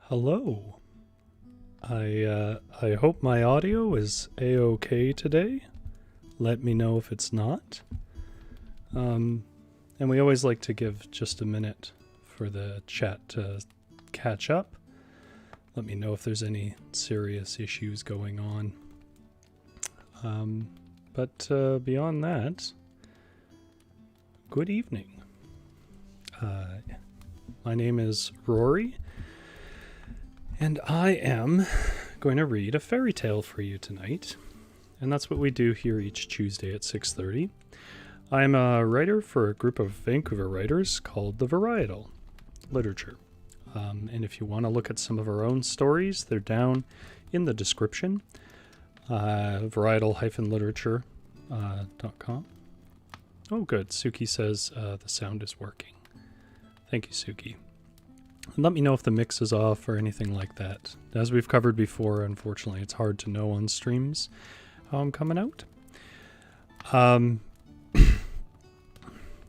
Hello. I hope my audio is a-okay today. Let me know if it's not. And we always like to give just a minute for the chat to catch up. Let me know if there's any serious issues going on. But beyond that, good evening. My name is Rory, and I am going to read a fairy tale for you tonight. And that's what we do here each Tuesday at 6:30. I'm a writer for a group of Vancouver writers called the Varietal Literature. And if you want to look at some of our own stories, they're down in the description. Varietal-literature.com. Oh, good. Suki says the sound is working. Thank you, Suki. And let me know if the mix is off or anything like that. As we've covered before, unfortunately, it's hard to know on streams how I'm coming out.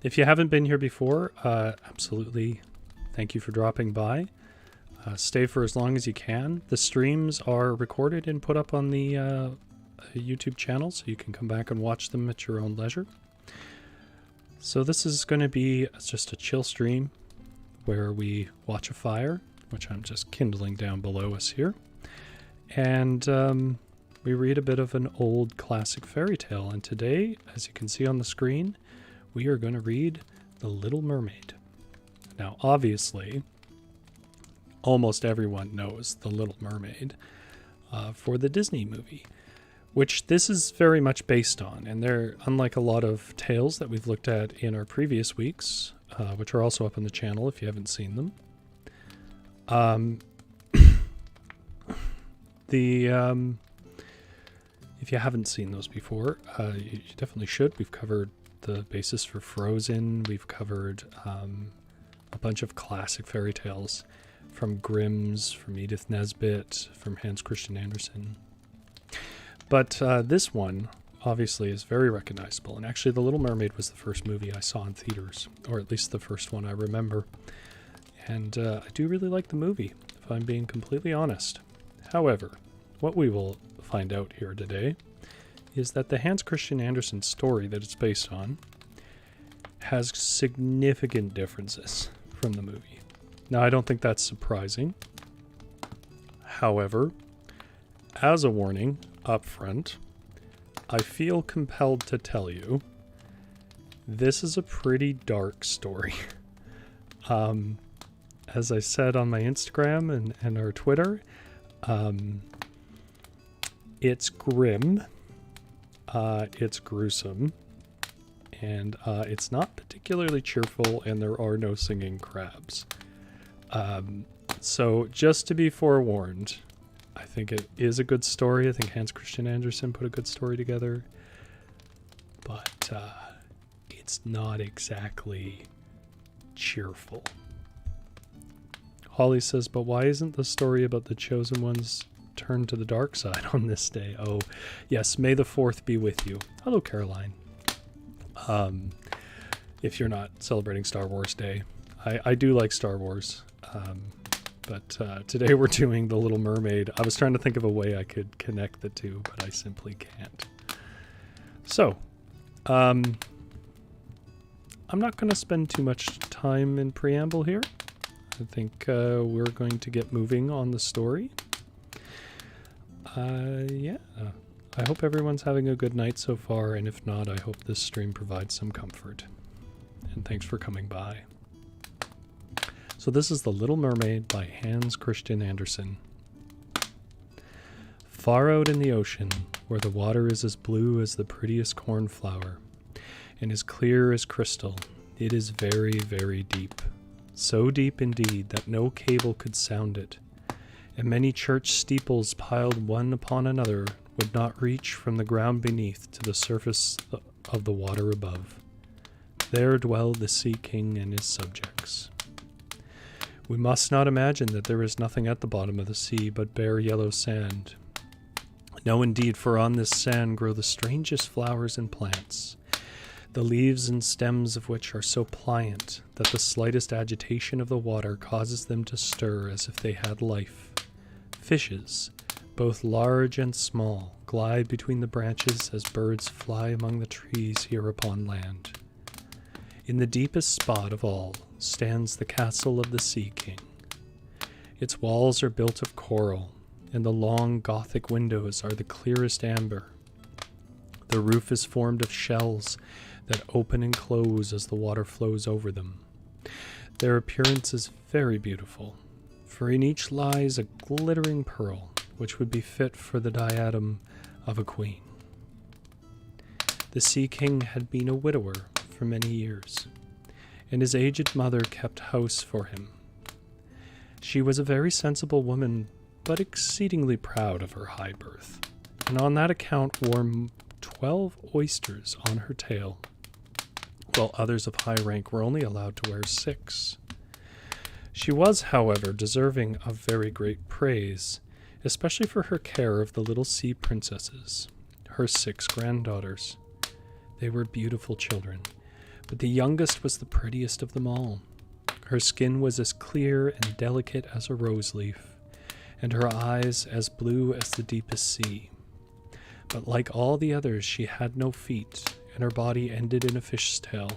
if you haven't been here before, absolutely thank you for dropping by. Stay for as long as you can. The streams are recorded and put up on the YouTube channel, so you can come back and watch them at your own leisure. So this is going to be just a chill stream where we watch a fire, which I'm just kindling down below us here, and we read a bit of an old classic fairy tale. And today, as you can see on the screen, we are going to read The Little Mermaid. Now, obviously, almost everyone knows The Little Mermaid for the Disney movie, which this is very much based on. And they're, unlike a lot of tales that we've looked at in our previous weeks, which are also up on the channel if you haven't seen them. If you haven't seen those before, you definitely should. We've covered the basis for Frozen. We've covered a bunch of classic fairy tales from Grimm's, from Edith Nesbit, from Hans Christian Andersen. But this one, obviously, is very recognizable. And actually, The Little Mermaid was the first movie I saw in theaters, or at least the first one I remember. And I do really like the movie, if I'm being completely honest. However, what we will find out here today is that the Hans Christian Andersen story that it's based on has significant differences from the movie. Now, I don't think that's surprising. However, as a warning up front, I feel compelled to tell you this is a pretty dark story. As I said on my Instagram and our Twitter, it's grim, it's gruesome, and it's not particularly cheerful, and there are no singing crabs. So just to be forewarned, I think it is a good story. I think Hans Christian Andersen put a good story together, but it's not exactly cheerful. Holly says, but why isn't the story about the chosen ones turned to the dark side on this day? Oh, yes, May the 4th be with you. Hello, Caroline. If you're not celebrating Star Wars Day. I do like Star Wars, but today we're doing The Little Mermaid. I was trying to think of a way I could connect the two, but I simply can't. So, I'm not going to spend too much time in preamble here. I think we're going to get moving on the story. Yeah. I hope everyone's having a good night so far, and if not, I hope this stream provides some comfort. And thanks for coming by. So this is The Little Mermaid by Hans Christian Andersen. Far out in the ocean, where the water is as blue as the prettiest cornflower, and as clear as crystal, it is very, very deep. So deep indeed that no cable could sound it, and many church steeples piled one upon another would not reach from the ground beneath to the surface of the water above. There dwell the Sea King and his subjects. We must not imagine that there is nothing at the bottom of the sea but bare yellow sand. No, indeed, for on this sand grow the strangest flowers and plants, the leaves and stems of which are so pliant that the slightest agitation of the water causes them to stir as if they had life. Fishes, both large and small, glide between the branches as birds fly among the trees here upon land. In the deepest spot of all stands the castle of the Sea King. Its walls are built of coral, and the long Gothic windows are the clearest amber. The roof is formed of shells that open and close as the water flows over them. Their appearance is very beautiful, for in each lies a glittering pearl, which would be fit for the diadem of a queen. The Sea King had been a widower for many years, and his aged mother kept house for him. She was a very sensible woman, but exceedingly proud of her high birth, and on that account wore 12 oysters on her tail, while others of high rank were only allowed to wear 6. She was, however, deserving of very great praise, especially for her care of the little sea princesses, her 6 granddaughters. They were beautiful children, But the youngest was the prettiest of them all. Her skin was as clear and delicate as a rose leaf, and her eyes as blue as the deepest sea. But like all the others, she had no feet, and her body ended in a fish's tail.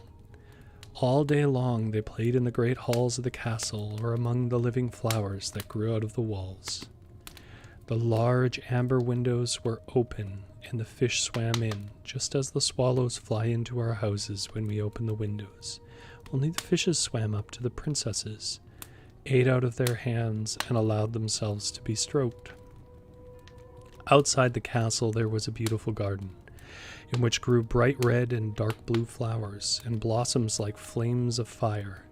All day long they played in the great halls of the castle or among the living flowers that grew out of the walls. The large amber windows were open, and the fish swam in, just as the swallows fly into our houses when we open the windows. Only the fishes swam up to the princesses, ate out of their hands, and allowed themselves to be stroked. Outside the castle there was a beautiful garden, in which grew bright red and dark blue flowers, and blossoms like flames of fire.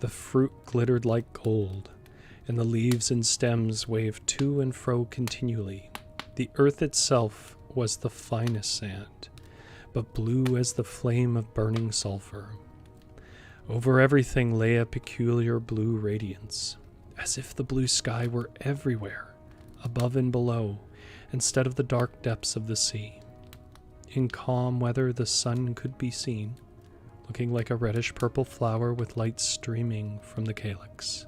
The fruit glittered like gold, and the leaves and stems waved to and fro continually. The earth itself was the finest sand, but blue as the flame of burning sulfur. Over everything lay a peculiar blue radiance, as if the blue sky were everywhere, above and below, instead of the dark depths of the sea. In calm weather the sun could be seen, looking like a reddish-purple flower with light streaming from the calyx.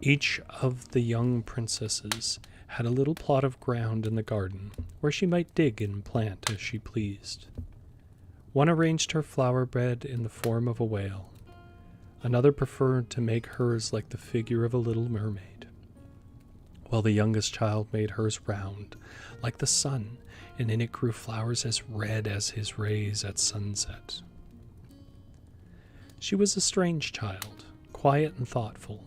Each of the young princesses had a little plot of ground in the garden where she might dig and plant as she pleased. One arranged her flower bed in the form of a whale. Another preferred to make hers like the figure of a little mermaid, while the youngest child made hers round, like the sun, and in it grew flowers as red as his rays at sunset. She was a strange child, quiet and thoughtful,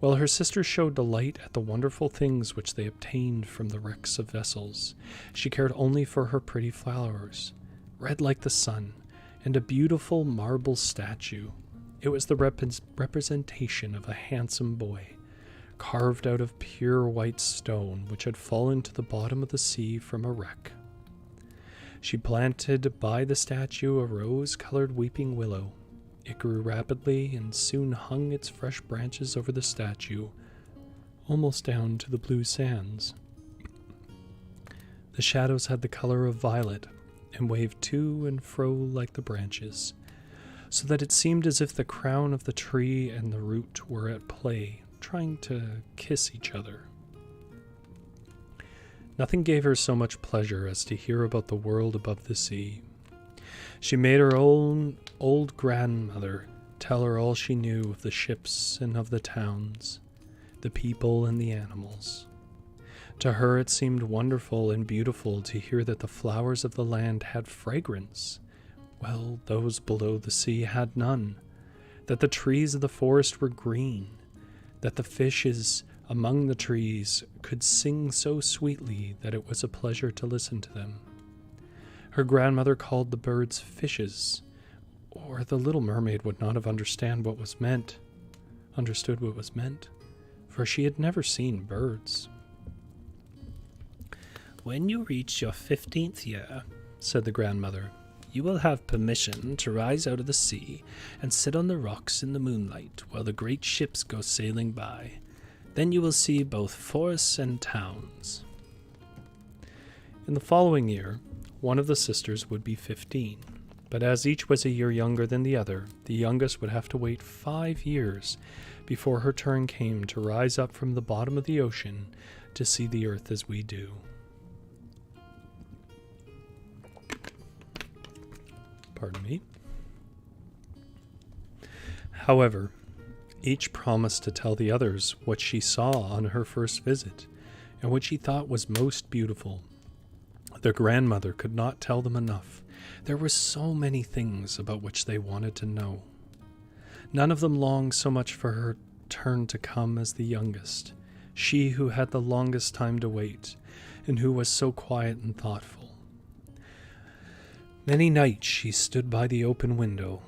while her sisters showed delight at the wonderful things which they obtained from the wrecks of vessels. She cared only for her pretty flowers, red like the sun, and a beautiful marble statue. It was the representation of a handsome boy, carved out of pure white stone, which had fallen to the bottom of the sea from a wreck. She planted by the statue a rose-colored weeping willow. It grew rapidly and soon hung its fresh branches over the statue, almost down to the blue sands. The shadows had the color of violet and waved to and fro like the branches, so that it seemed as if the crown of the tree and the root were at play, trying to kiss each other. Nothing gave her so much pleasure as to hear about the world above the sea. She made her own old grandmother tell her all she knew of the ships and of the towns, the people and the animals. To her it seemed wonderful and beautiful to hear that the flowers of the land had fragrance, while those below the sea had none, that the trees of the forest were green, that the fishes among the trees could sing so sweetly that it was a pleasure to listen to them. Her grandmother called the birds fishes, or the little mermaid would not have understood what was meant, for she had never seen birds. "When you reach your 15th year," said the grandmother, "you will have permission to rise out of the sea and sit on the rocks in the moonlight while the great ships go sailing by. Then you will see both forests and towns." In the following year, one of the sisters would be 15, but as each was a year younger than the other, the youngest would have to wait 5 years before her turn came to rise up from the bottom of the ocean to see the earth as we do. Pardon me. However, each promised to tell the others what she saw on her first visit, and what she thought was most beautiful. Their grandmother could not tell them enough. There were so many things about which they wanted to know. None of them longed so much for her turn to come as the youngest, she who had the longest time to wait, and who was so quiet and thoughtful. Many nights she stood by the open window,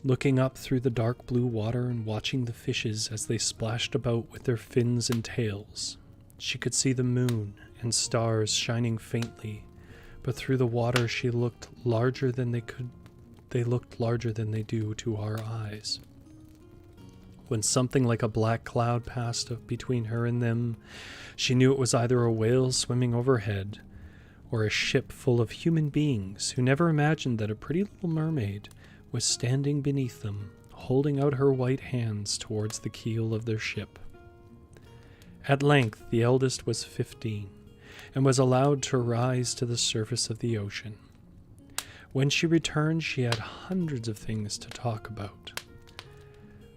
looking up through the dark blue water and watching the fishes as they splashed about with their fins and tails. She could see the moon and stars shining faintly, but through the water they looked larger than they do to our eyes. When something like a black cloud passed between her and them, she knew it was either a whale swimming overhead, or a ship full of human beings who never imagined that a pretty little mermaid was standing beneath them, holding out her white hands towards the keel of their ship. At length the eldest was 15, and was allowed to rise to the surface of the ocean. When she returned, she had hundreds of things to talk about.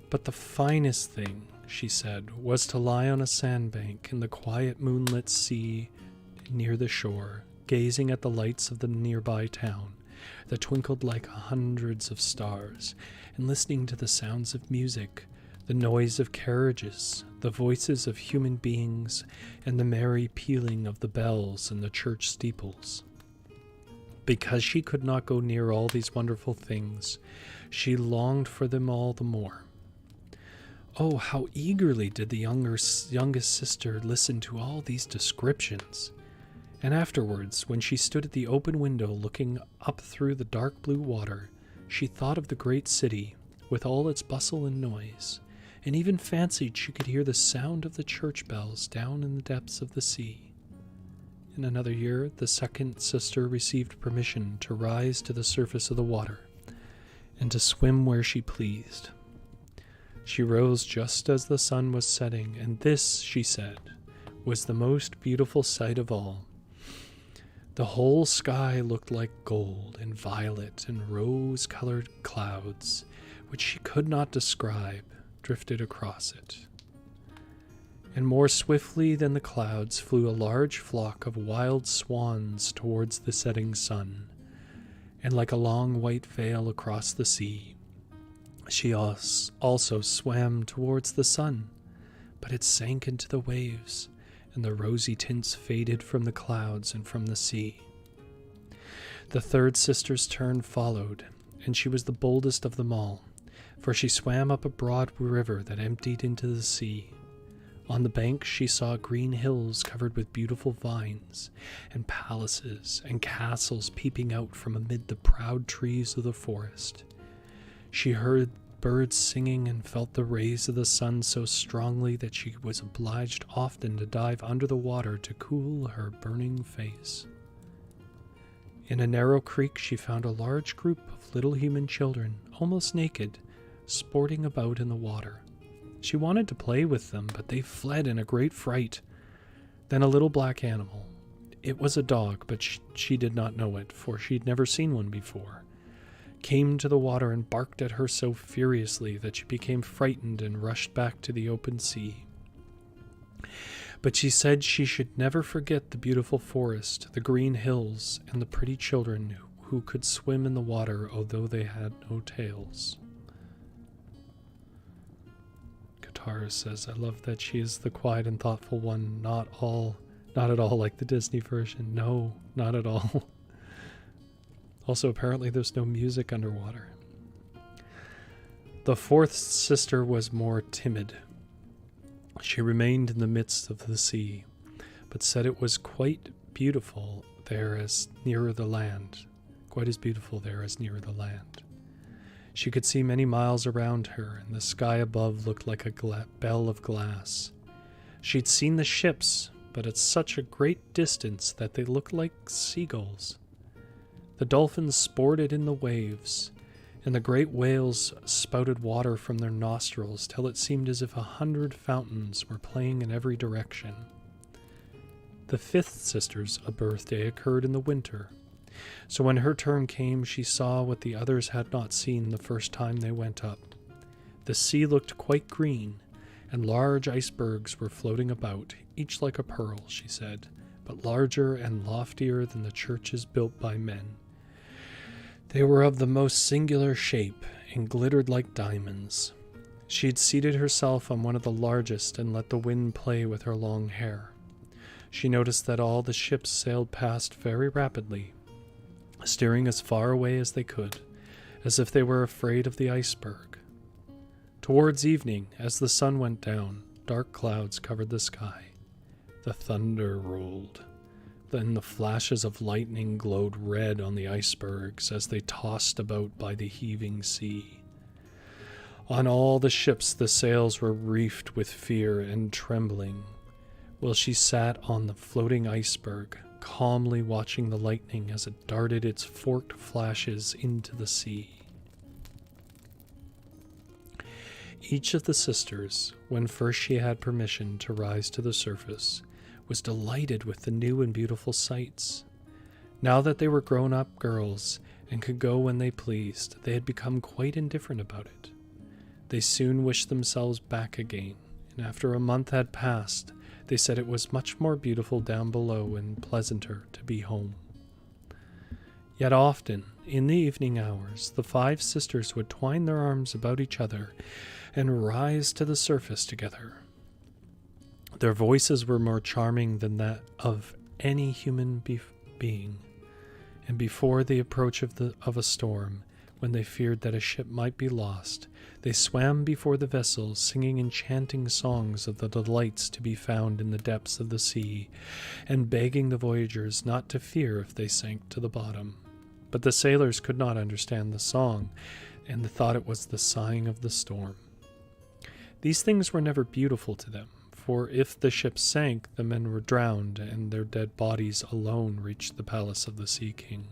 But the finest thing, she said, was to lie on a sandbank in the quiet moonlit sea near the shore, gazing at the lights of the nearby town that twinkled like hundreds of stars, and listening to the sounds of music, the noise of carriages, the voices of human beings, and the merry pealing of the bells in the church steeples. Because she could not go near all these wonderful things, she longed for them all the more. Oh, how eagerly did the youngest sister listen to all these descriptions! And afterwards, when she stood at the open window looking up through the dark blue water, she thought of the great city, with all its bustle and noise, and even fancied she could hear the sound of the church bells down in the depths of the sea. In another year, the second sister received permission to rise to the surface of the water, and to swim where she pleased. She rose just as the sun was setting, and this, she said, was the most beautiful sight of all. The whole sky looked like gold and violet and rose-colored clouds, which she could not describe, drifted across it. And more swiftly than the clouds flew a large flock of wild swans towards the setting sun, and like a long white veil across the sea, she also swam towards the sun, but it sank into the waves, and the rosy tints faded from the clouds and from the sea. The third sister's turn followed, and she was the boldest of them all, for she swam up a broad river that emptied into the sea. On the bank she saw green hills covered with beautiful vines, and palaces and castles peeping out from amid the proud trees of the forest. She heard birds singing and felt the rays of the sun so strongly that she was obliged often to dive under the water to cool her burning face. In a narrow creek she found a large group of little human children, almost naked, sporting about in the water. She wanted to play with them, but they fled in a great fright. Then a little black animal. It was a dog, but she did not know it, for she had never seen one before, came to the water and barked at her so furiously that she became frightened and rushed back to the open sea. But she said she should never forget the beautiful forest, the green hills, and the pretty children who could swim in the water although they had no tails. Katara says, I love that she is the quiet and thoughtful one, not at all like the Disney version. No, not at all. Also, apparently there's no music underwater. The fourth sister was more timid. She remained in the midst of the sea, but said it was quite beautiful there as nearer the land. Quite as beautiful there as nearer the land. She could see many miles around her, and the sky above looked like a bell of glass. She'd seen the ships, but at such a great distance that they looked like seagulls. The dolphins sported in the waves, and the great whales spouted water from their nostrils till it seemed as if 100 fountains were playing in every direction. The fifth sister's birthday occurred in the winter, so when her turn came she saw what the others had not seen the first time they went up. The sea looked quite green, and large icebergs were floating about, each like a pearl, she said, but larger and loftier than the churches built by men. They were of the most singular shape, and glittered like diamonds. She had seated herself on one of the largest and let the wind play with her long hair. She noticed that all the ships sailed past very rapidly, steering as far away as they could, as if they were afraid of the iceberg. Towards evening, as the sun went down, dark clouds covered the sky. The thunder rolled. Then the flashes of lightning glowed red on the icebergs as they tossed about by the heaving sea. On all the ships the sails were reefed with fear and trembling, while she sat on the floating iceberg, calmly watching the lightning as it darted its forked flashes into the sea. Each of the sisters, when first she had permission to rise to the surface, was delighted with the new and beautiful sights. Now that they were grown-up girls and could go when they pleased, they had become quite indifferent about it. They soon wished themselves back again, and after a month had passed, they said it was much more beautiful down below and pleasanter to be home. Yet often, in the evening hours, the 5 sisters would twine their arms about each other and rise to the surface together. Their voices were more charming than that of any human being, and before the approach of a storm, when they feared that a ship might be lost, they swam before the vessel, singing enchanting songs of the delights to be found in the depths of the sea, and begging the voyagers not to fear if they sank to the bottom. But the sailors could not understand the song, and thought it was the sighing of the storm. These things were never beautiful to them, for if the ship sank, the men were drowned, and their dead bodies alone reached the palace of the Sea King.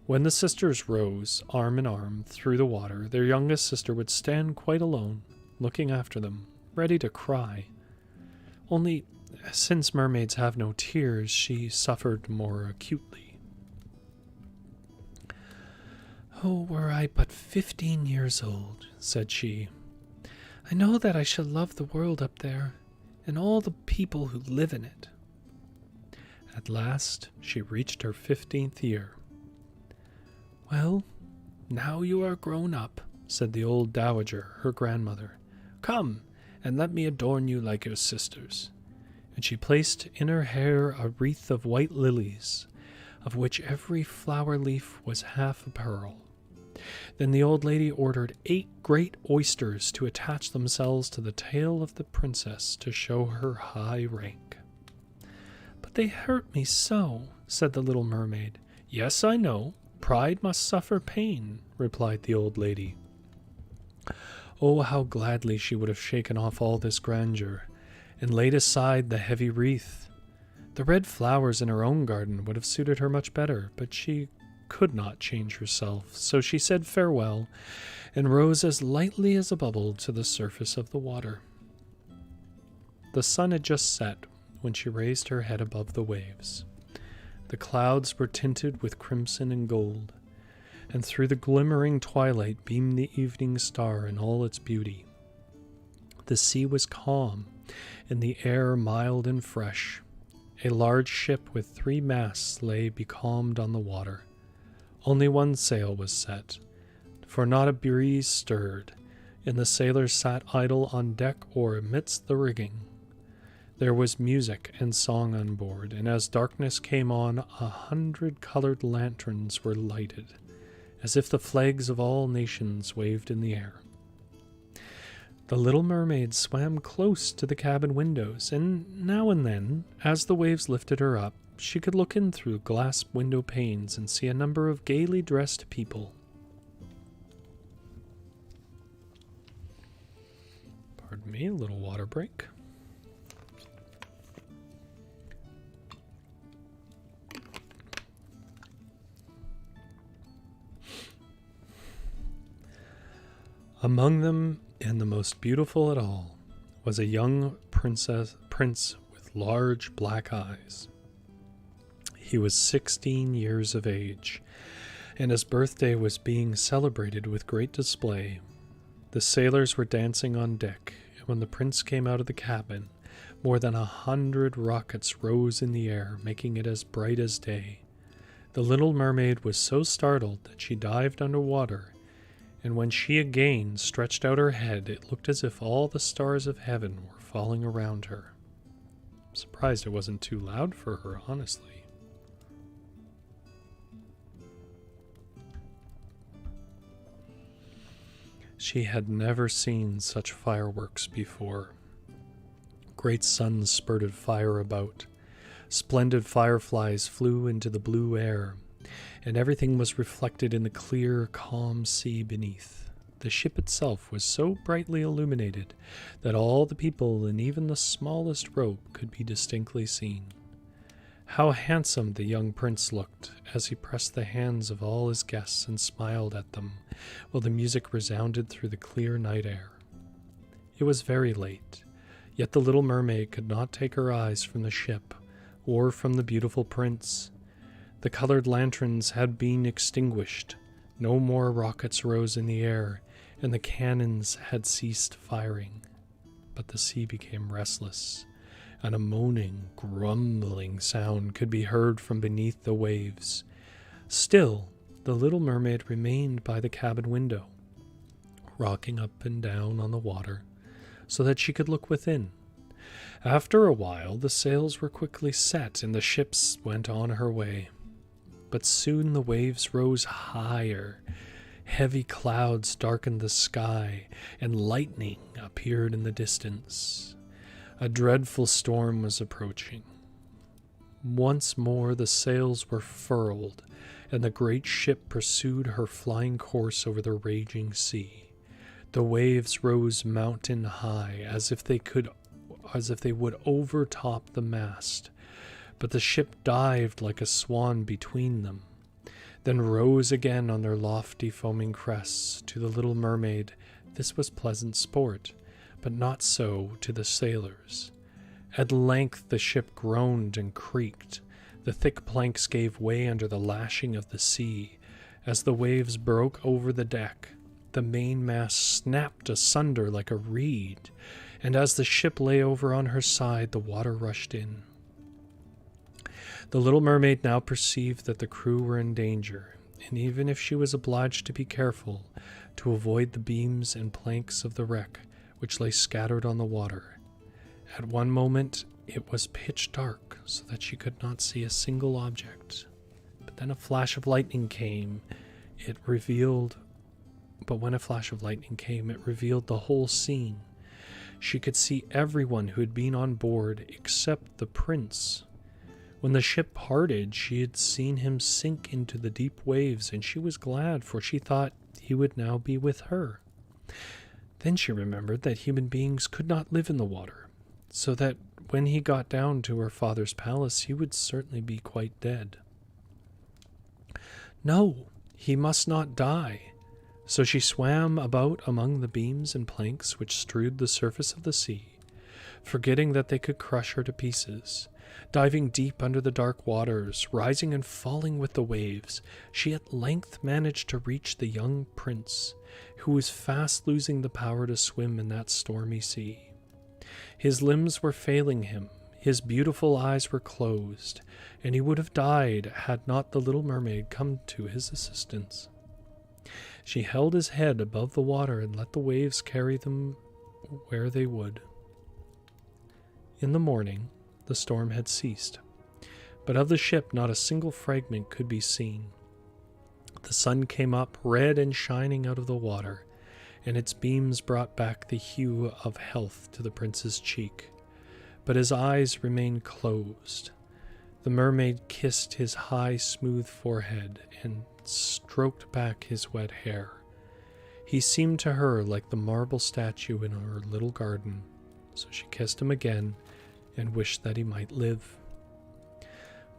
When the sisters rose, arm in arm, through the water, their youngest sister would stand quite alone, looking after them, ready to cry. Only, since mermaids have no tears, she suffered more acutely. "Oh, were I but 15 years old," said she. "I know that I shall love the world up there, and all the people who live in it." At last she reached her 15th year. "Well, now you are grown up," said the old dowager, her grandmother. "Come, and let me adorn you like your sisters." And she placed in her hair a wreath of white lilies, of which every flower leaf was half a pearl. Then the old lady ordered 8 great oysters to attach themselves to the tail of the princess to show her high rank. "But they hurt me so," said the little mermaid. "Yes, I know. Pride must suffer pain," replied the old lady. Oh, how gladly she would have shaken off all this grandeur, and laid aside the heavy wreath. The red flowers in her own garden would have suited her much better, but she could not change herself, so she said farewell, and rose as lightly as a bubble to the surface of the water. The sun had just set when she raised her head above the waves. The clouds were tinted with crimson and gold, and through the glimmering twilight beamed the evening star in all its beauty. The sea was calm, and the air mild and fresh. A large ship with 3 masts lay becalmed on the water. Only one sail was set, for not a breeze stirred, and the sailors sat idle on deck or amidst the rigging. There was music and song on board, and as darkness came on, 100 colored lanterns were lighted, as if the flags of all nations waved in the air. The little mermaid swam close to the cabin windows, and now and then, as the waves lifted her up, she could look in through glass window panes and see a number of gaily dressed people. Pardon me, a little water break. Among them, and the most beautiful at all, was a young prince with large black eyes. He was 16 years of age, and his birthday was being celebrated with great display. The sailors were dancing on deck, and when the prince came out of the cabin, more than 100 rockets rose in the air, making it as bright as day. The little mermaid was so startled that she dived under water, and when she again stretched out her head, it looked as if all the stars of heaven were falling around her. I'm surprised it wasn't too loud for her, honestly. She had never seen such fireworks before. Great suns spurted fire about. Splendid fireflies flew into the blue air, and everything was reflected in the clear, calm sea beneath. The ship itself was so brightly illuminated that all the people and even the smallest rope could be distinctly seen. How handsome the young prince looked as he pressed the hands of all his guests and smiled at them, while the music resounded through the clear night air. It was very late, yet the little mermaid could not take her eyes from the ship or from the beautiful prince. The colored lanterns had been extinguished, no more rockets rose in the air, and the cannons had ceased firing. But the sea became restless, and a moaning, grumbling sound could be heard from beneath the waves. Still, the little mermaid remained by the cabin window, rocking up and down on the water, so that she could look within. After a while, the sails were quickly set, and the ship went on her way. But soon the waves rose higher. Heavy clouds darkened the sky, and lightning appeared in the distance. A dreadful storm was approaching. Once more the sails were furled, and the great ship pursued her flying course over the raging sea. The waves rose mountain high, as if they would overtop the mast, but the ship dived like a swan between them, then rose again on their lofty foaming crests. To the little mermaid this was pleasant sport, but not so to the sailors. At length the ship groaned and creaked. The thick planks gave way under the lashing of the sea. As the waves broke over the deck, the mainmast snapped asunder like a reed, and as the ship lay over on her side, the water rushed in. The little mermaid now perceived that the crew were in danger, and even if she was obliged to be careful to avoid the beams and planks of the wreck which lay scattered on the water, at one moment it was pitch dark so that she could not see a single object. But then a flash of lightning came. When a flash of lightning came, it revealed the whole scene. She could see everyone who had been on board except the prince. When the ship parted, she had seen him sink into the deep waves, and she was glad, for she thought he would now be with her. Then she remembered that human beings could not live in the water, so that when he got down to her father's palace, he would certainly be quite dead. No, he must not die. So she swam about among the beams and planks which strewed the surface of the sea, forgetting that they could crush her to pieces. Diving deep under the dark waters, rising and falling with the waves, she at length managed to reach the young prince, who was fast losing the power to swim in that stormy sea. His limbs were failing him, his beautiful eyes were closed, and he would have died had not the little mermaid come to his assistance. She held his head above the water and let the waves carry them where they would. In the morning, the storm had ceased, but of the ship not a single fragment could be seen. The sun came up red and shining out of the water, and its beams brought back the hue of health to the prince's cheek, but his eyes remained closed. The mermaid kissed his high, smooth forehead and stroked back his wet hair. He seemed to her like the marble statue in her little garden, so she kissed him again and wished that he might live.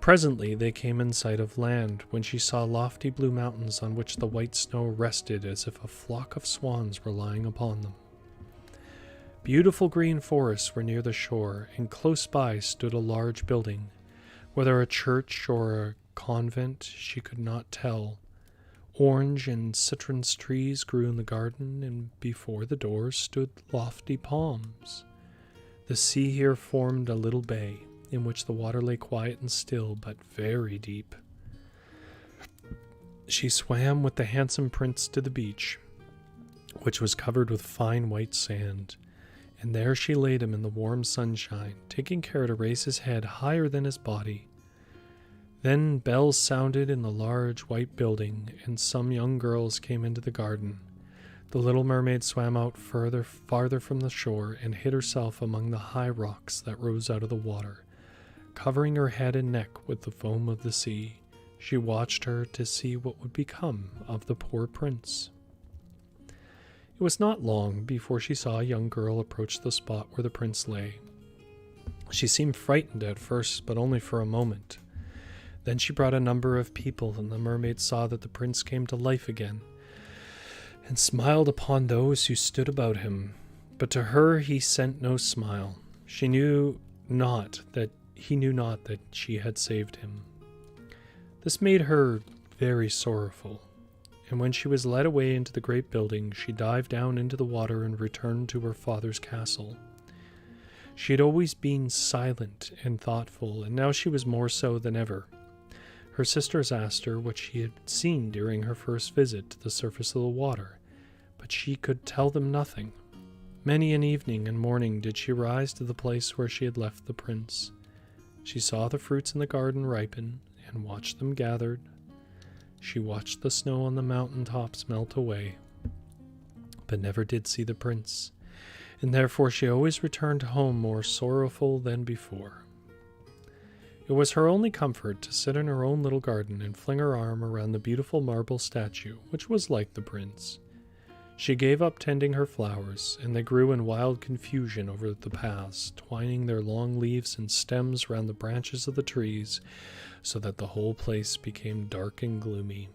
Presently they came in sight of land, when she saw lofty blue mountains on which the white snow rested as if a flock of swans were lying upon them. Beautiful green forests were near the shore, and close by stood a large building. Whether a church or a convent, she could not tell. Orange and citrus trees grew in the garden, and before the doors stood lofty palms. The sea here formed a little bay, in which the water lay quiet and still, but very deep. She swam with the handsome prince to the beach, which was covered with fine white sand, and there she laid him in the warm sunshine, taking care to raise his head higher than his body. Then bells sounded in the large white building, and some young girls came into the garden. The little mermaid swam out farther from the shore and hid herself among the high rocks that rose out of the water. Covering her head and neck with the foam of the sea, she watched her to see what would become of the poor prince. It was not long before she saw a young girl approach the spot where the prince lay. She seemed frightened at first, but only for a moment. Then she brought a number of people, and the mermaid saw that the prince came to life again, and smiled upon those who stood about him. But to her he sent no smile. He knew not that she had saved him. This made her very sorrowful, and when she was led away into the great building, she dived down into the water and returned to her father's castle. She had always been silent and thoughtful, and now she was more so than ever. Her sisters asked her what she had seen during her first visit to the surface of the water, but she could tell them nothing. Many an evening and morning did she rise to the place where she had left the prince. She saw the fruits in the garden ripen, and watched them gathered. She watched the snow on the mountain tops melt away, but never did see the prince, and therefore she always returned home more sorrowful than before. It was her only comfort to sit in her own little garden and fling her arm around the beautiful marble statue, which was like the prince. She gave up tending her flowers, and they grew in wild confusion over the paths, twining their long leaves and stems round the branches of the trees, so that the whole place became dark and gloomy.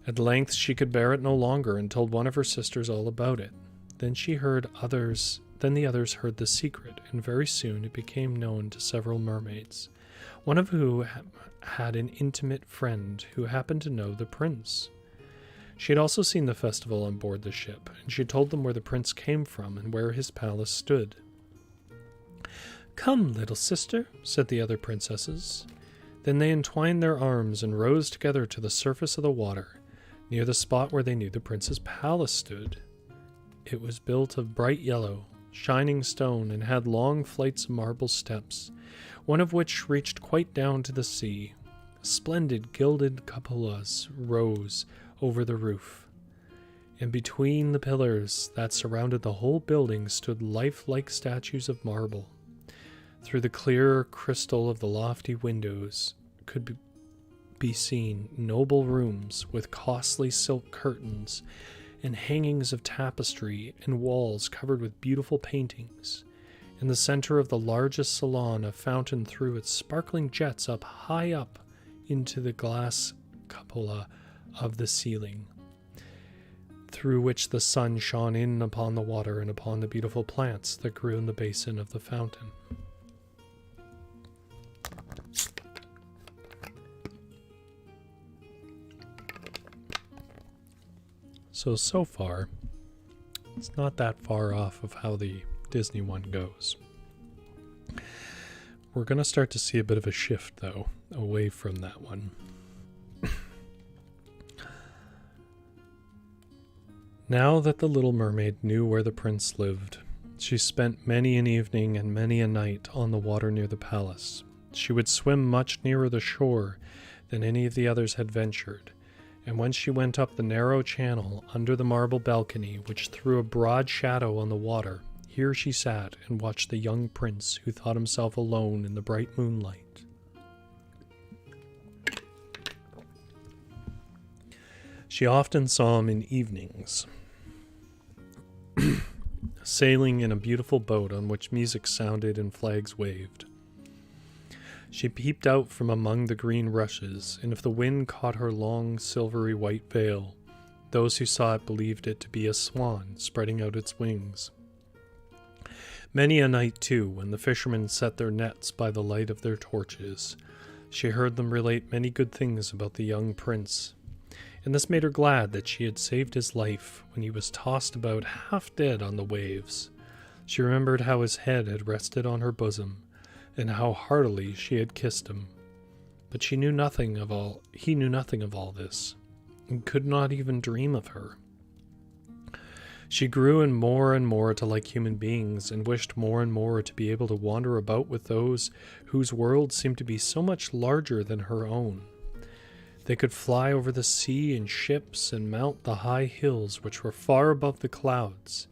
At length she could bear it no longer, and told one of her sisters all about it. Then the others heard the secret, and very soon it became known to several mermaids, one of whom had an intimate friend who happened to know the prince. She had also seen the festival on board the ship, and she told them where the prince came from and where his palace stood. "Come, little sister," said the other princesses. Then they entwined their arms and rose together to the surface of the water, near the spot where they knew the prince's palace stood. It was built of bright yellow, shining stone, and had long flights of marble steps, one of which reached quite down to the sea. Splendid gilded cupolas rose over the roof, and between the pillars that surrounded the whole building stood lifelike statues of marble. Through the clear crystal of the lofty windows could be seen noble rooms with costly silk curtains and hangings of tapestry, and walls covered with beautiful paintings. In the center of the largest salon, a fountain threw its sparkling jets high up into the glass cupola of the ceiling, through which the sun shone in upon the water and upon the beautiful plants that grew in the basin of the fountain. So far, it's not that far off of how the Disney one goes. We're going to start to see a bit of a shift, though, away from that one. Now that the little mermaid knew where the prince lived, she spent many an evening and many a night on the water near the palace. She would swim much nearer the shore than any of the others had ventured, and when she went up the narrow channel under the marble balcony, which threw a broad shadow on the water, here she sat and watched the young prince, who thought himself alone in the bright moonlight. She often saw him in evenings, sailing in a beautiful boat on which music sounded and flags waved. She peeped out from among the green rushes, and if the wind caught her long, silvery white veil, those who saw it believed it to be a swan spreading out its wings. Many a night, too, when the fishermen set their nets by the light of their torches, she heard them relate many good things about the young prince, and this made her glad that she had saved his life when he was tossed about half dead on the waves. She remembered how his head had rested on her bosom, and how heartily she had kissed him. But he knew nothing of all this, and could not even dream of her. She grew and more to like human beings, and wished more and more to be able to wander about with those whose worlds seemed to be so much larger than her own. They could fly over the sea in ships and mount the high hills which were far above the clouds,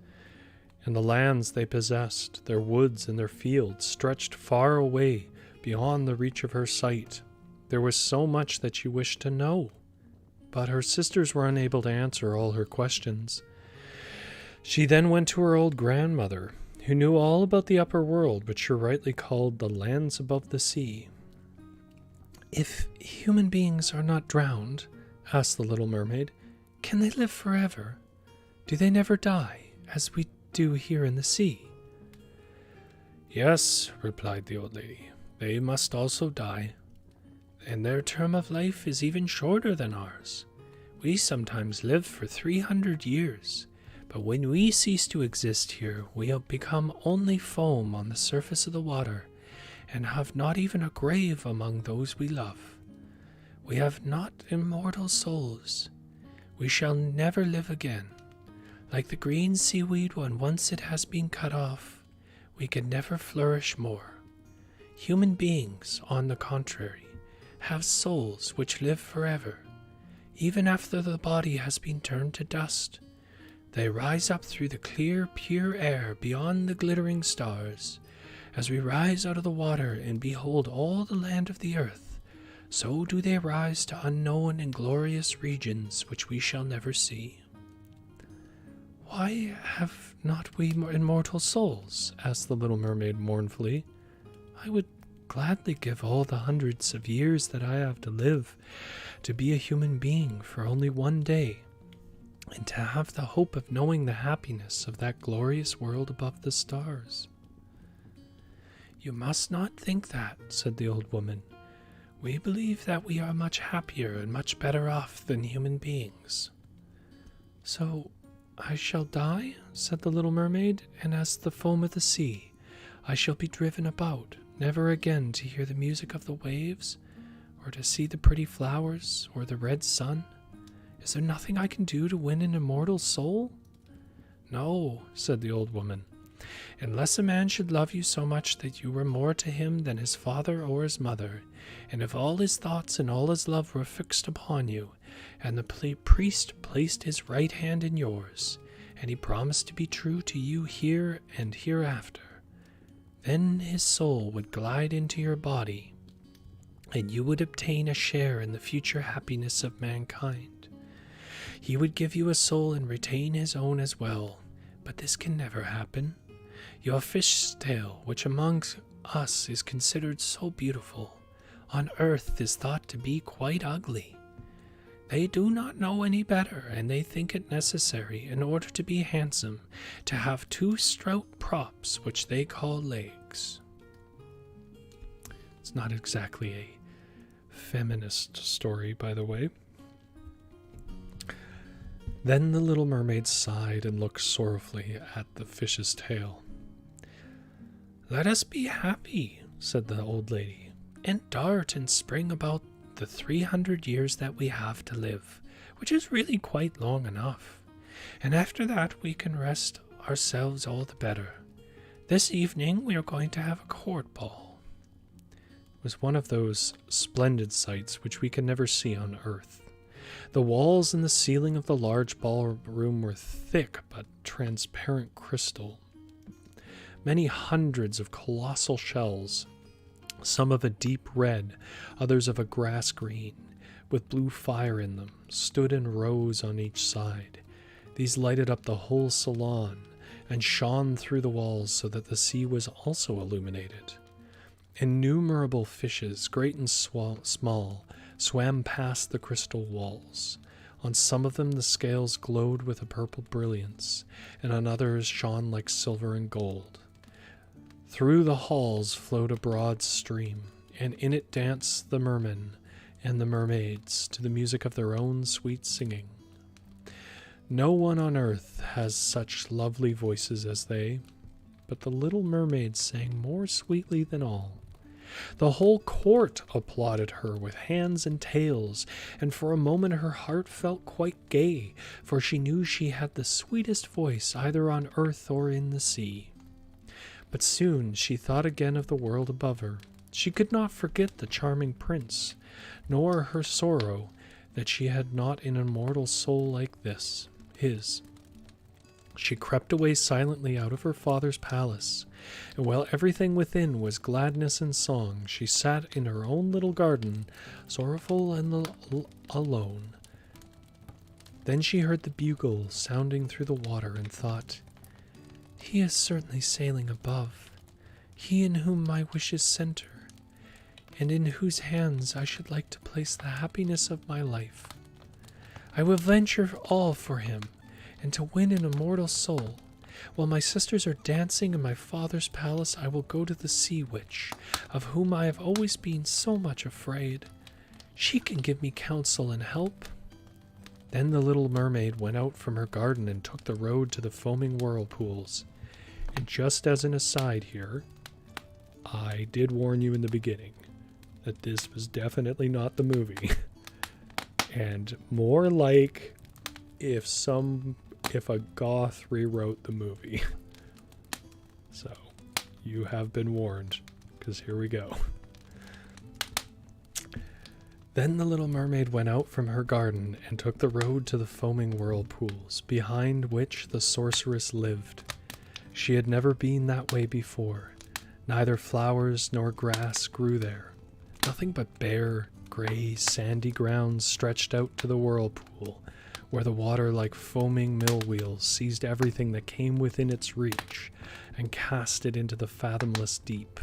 and the lands they possessed, their woods and their fields, stretched far away beyond the reach of her sight. There was so much that she wished to know, but her sisters were unable to answer all her questions. She then went to her old grandmother, who knew all about the upper world, which are rightly called the lands above the sea. If human beings are not drowned, asked the little mermaid, can they live forever? Do they never die, as we do here in the sea? Yes, replied the old lady, they must also die, and their term of life is even shorter than ours. We sometimes live for 300 years, but when we cease to exist here, we have become only foam on the surface of the water, and have not even a grave among those we love. We have not immortal souls. We shall never live again. Like the green seaweed when once it has been cut off, we can never flourish more. Human beings, on the contrary, have souls which live forever. Even after the body has been turned to dust, they rise up through the clear, pure air beyond the glittering stars. As we rise out of the water and behold all the land of the earth, so do they rise to unknown and glorious regions which we shall never see. Why have not we immortal souls? Asked the little mermaid mournfully. I would gladly give all the hundreds of years that I have to live to be a human being for only one day, and to have the hope of knowing the happiness of that glorious world above the stars. You must not think that, said the old woman. We believe that we are much happier and much better off than human beings. So I shall die, said the little mermaid, and as the foam of the sea, I shall be driven about, never again to hear the music of the waves, or to see the pretty flowers, or the red sun. Is there nothing I can do to win an immortal soul? No, said the old woman. Unless a man should love you so much that you were more to him than his father or his mother, and if all his thoughts and all his love were fixed upon you, and the priest placed his right hand in yours, and he promised to be true to you here and hereafter, then his soul would glide into your body, and you would obtain a share in the future happiness of mankind. He would give you a soul and retain his own as well, but this can never happen. Your fish's tail, which among us is considered so beautiful, on earth is thought to be quite ugly. They do not know any better, and they think it necessary, in order to be handsome, to have two stout props which they call legs. It's not exactly a feminist story, by the way. Then the little mermaid sighed and looked sorrowfully at the fish's tail. Let us be happy, said the old lady, and dart and spring about the 300 years that we have to live, which is really quite long enough. And after that we can rest ourselves all the better. This evening we are going to have a court ball. It was one of those splendid sights which we can never see on earth. The walls and the ceiling of the large ballroom were thick but transparent crystal. Many hundreds of colossal shells, some of a deep red, others of a grass green, with blue fire in them, stood in rows on each side. These lighted up the whole salon and shone through the walls so that the sea was also illuminated. Innumerable fishes, great and small, swam past the crystal walls. On some of them the scales glowed with a purple brilliance, and on others shone like silver and gold. Through the halls flowed a broad stream, and in it danced the mermen and the mermaids to the music of their own sweet singing. No one on earth has such lovely voices as they, but the little mermaid sang more sweetly than all. The whole court applauded her with hands and tails, and for a moment her heart felt quite gay, for she knew she had the sweetest voice either on earth or in the sea. But soon she thought again of the world above her. She could not forget the charming prince, nor her sorrow that she had not an immortal soul like his. She crept away silently out of her father's palace, and while everything within was gladness and song, she sat in her own little garden, sorrowful and alone. Then she heard the bugle sounding through the water and thought, He is certainly sailing above, he in whom my wishes center, and in whose hands I should like to place the happiness of my life. I will venture all for him, and to win an immortal soul. While my sisters are dancing in my father's palace, I will go to the sea witch, of whom I have always been so much afraid. She can give me counsel and help." Then the little mermaid went out from her garden and took the road to the foaming whirlpools. And just as an aside here, I did warn you in the beginning that this was definitely not the movie. And more like if a goth rewrote the movie. So, you have been warned, because here we go. Then the little mermaid went out from her garden and took the road to the foaming whirlpools, behind which the sorceress lived. She had never been that way before. Neither flowers nor grass grew there. Nothing but bare, gray, sandy ground stretched out to the whirlpool, where the water like foaming mill wheels seized everything that came within its reach and cast it into the fathomless deep.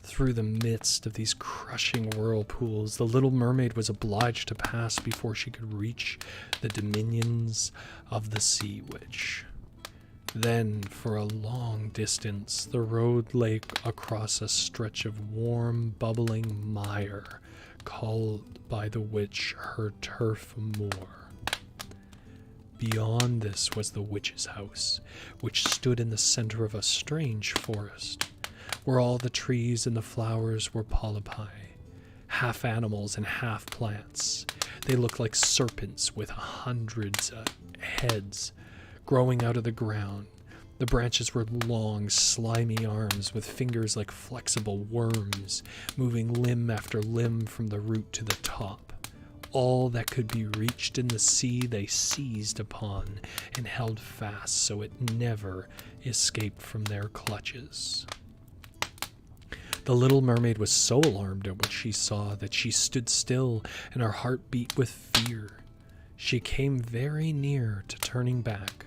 Through the midst of these crushing whirlpools, the little mermaid was obliged to pass before she could reach the dominions of the sea witch. Then, for a long distance, the road lay across a stretch of warm, bubbling mire, called by the witch her turf moor. Beyond this was the witch's house, which stood in the center of a strange forest, where all the trees and the flowers were polypi, half animals and half plants. They looked like serpents with hundreds of heads growing out of the ground. The branches were long, slimy arms with fingers like flexible worms, moving limb after limb from the root to the top. All that could be reached in the sea they seized upon and held fast so it never escaped from their clutches. The little mermaid was so alarmed at what she saw that she stood still and her heart beat with fear. She came very near to turning back,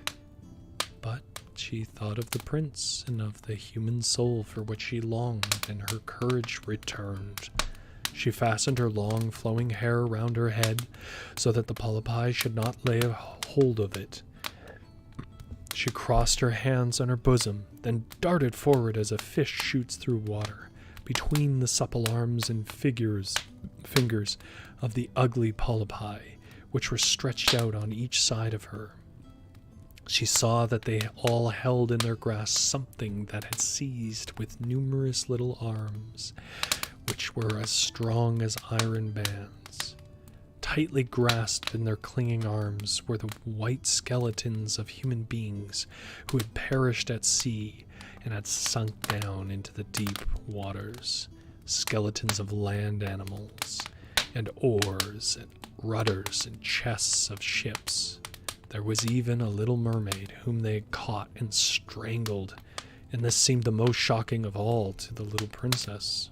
but she thought of the prince and of the human soul for which she longed, and her courage returned. She fastened her long flowing hair around her head so that the polypi should not lay hold of it. She crossed her hands on her bosom, then darted forward as a fish shoots through water, between the supple arms and fingers of the ugly polypi, which were stretched out on each side of her. She saw that they all held in their grasp something that had seized with numerous little arms, which were as strong as iron bands. Tightly grasped in their clinging arms were the white skeletons of human beings who had perished at sea and had sunk down into the deep waters, skeletons of land animals, and oars and rudders and chests of ships. There was even a little mermaid whom they had caught and strangled, and this seemed the most shocking of all to the little princess.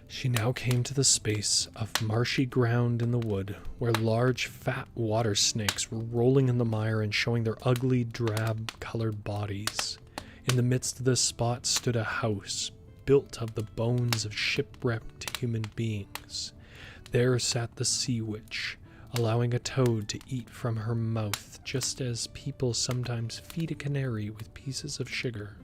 She now came to the space of marshy ground in the wood, where large fat water snakes were rolling in the mire and showing their ugly drab-colored bodies. In the midst of this spot stood a house, built of the bones of shipwrecked human beings. There sat the sea witch, allowing a toad to eat from her mouth, just as people sometimes feed a canary with pieces of sugar.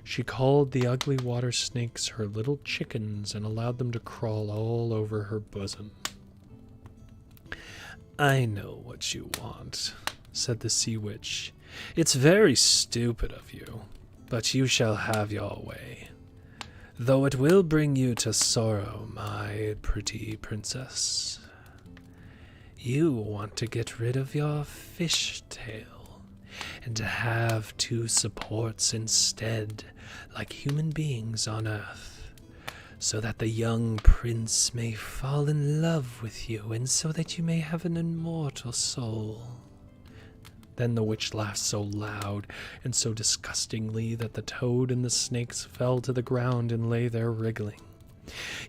She called the ugly water snakes her little chickens and allowed them to crawl all over her bosom. "I know what you want," said the sea witch. "It's very stupid of you, but you shall have your way, though it will bring you to sorrow, my pretty princess. You want to get rid of your fishtail, and to have two supports instead, like human beings on earth, so that the young prince may fall in love with you, and so that you may have an immortal soul." Then the witch laughed so loud and so disgustingly that the toad and the snakes fell to the ground and lay there wriggling.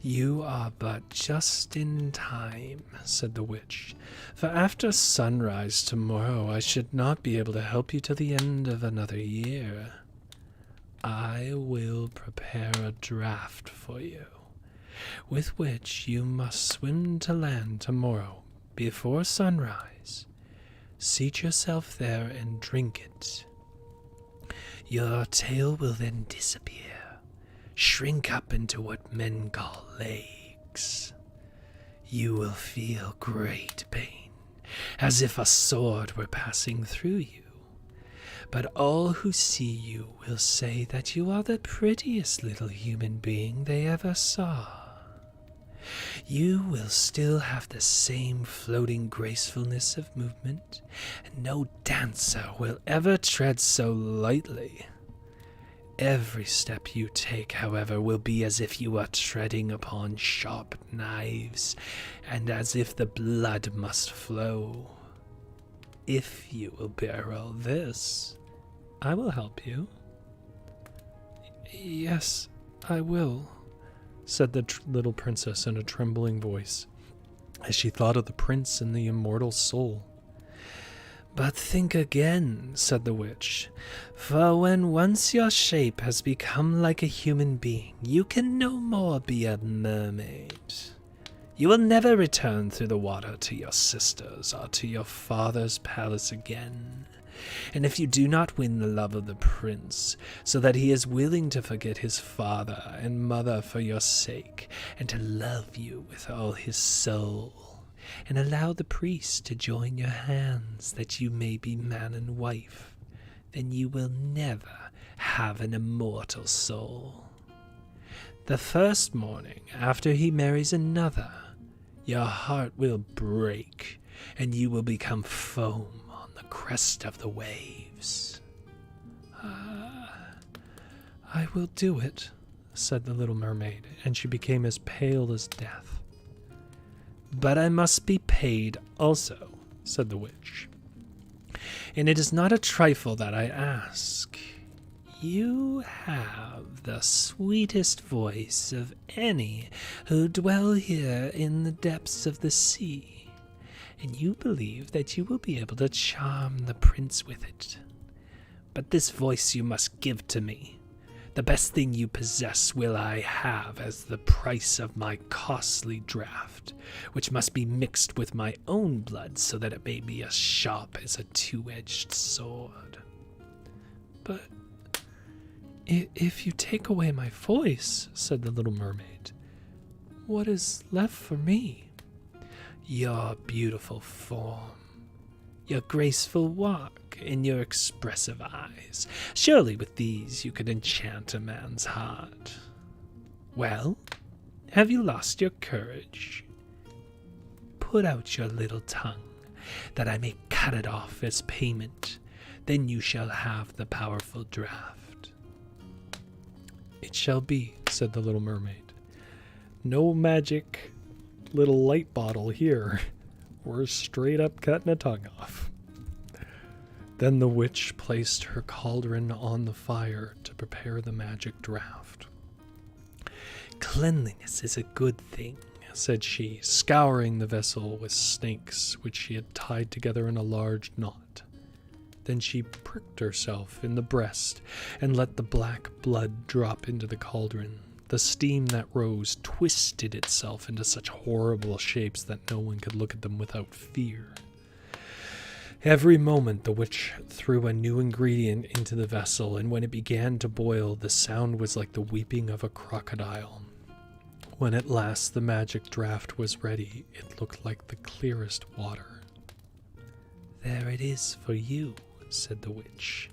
"You are but just in time," said the witch, "for after sunrise tomorrow I should not be able to help you till the end of another year. I will prepare a draft for you, with which you must swim to land tomorrow before sunrise. Seat yourself there and drink it. Your tail will then disappear, shrink up into what men call legs. You will feel great pain, as if a sword were passing through you. But all who see you will say that you are the prettiest little human being they ever saw. You will still have the same floating gracefulness of movement, and no dancer will ever tread so lightly. Every step you take, however, will be as if you are treading upon sharp knives, and as if the blood must flow. If you will bear all this, I will help you." "Yes, I will," said the little princess in a trembling voice, as she thought of the prince and the immortal soul. "But think again," said the witch, "for when once your shape has become like a human being, you can no more be a mermaid. You will never return through the water to your sisters or to your father's palace again. And if you do not win the love of the prince, so that he is willing to forget his father and mother for your sake, and to love you with all his soul, and allow the priest to join your hands that you may be man and wife, then you will never have an immortal soul. The first morning after he marries another, your heart will break, and you will become foam on the crest of the waves." "I will do it," said the little mermaid, and she became as pale as death. "But I must be paid also," said the witch. "And it is not a trifle that I ask. You have the sweetest voice of any who dwell here in the depths of the sea, and you believe that you will be able to charm the prince with it. But this voice you must give to me. The best thing you possess will I have as the price of my costly draft, which must be mixed with my own blood so that it may be as sharp as a two-edged sword." "But if you take away my voice," said the little mermaid, "what is left for me?" "Your beautiful form, your graceful walk, and your expressive eyes. Surely with these you could enchant a man's heart. Well, have you lost your courage? Put out your little tongue, that I may cut it off as payment. Then you shall have the powerful draft." "It shall be," said the little mermaid. "No magic little light bottle here. We're straight up cutting a tongue off." Then the witch placed her cauldron on the fire to prepare the magic draft. "Cleanliness is a good thing," said she, scouring the vessel with snakes which she had tied together in a large knot. Then she pricked herself in the breast and let the black blood drop into the cauldron. The steam that rose twisted itself into such horrible shapes that no one could look at them without fear. Every moment the witch threw a new ingredient into the vessel, and when it began to boil, the sound was like the weeping of a crocodile. When at last the magic draft was ready, it looked like the clearest water. "There it is for you," said the witch.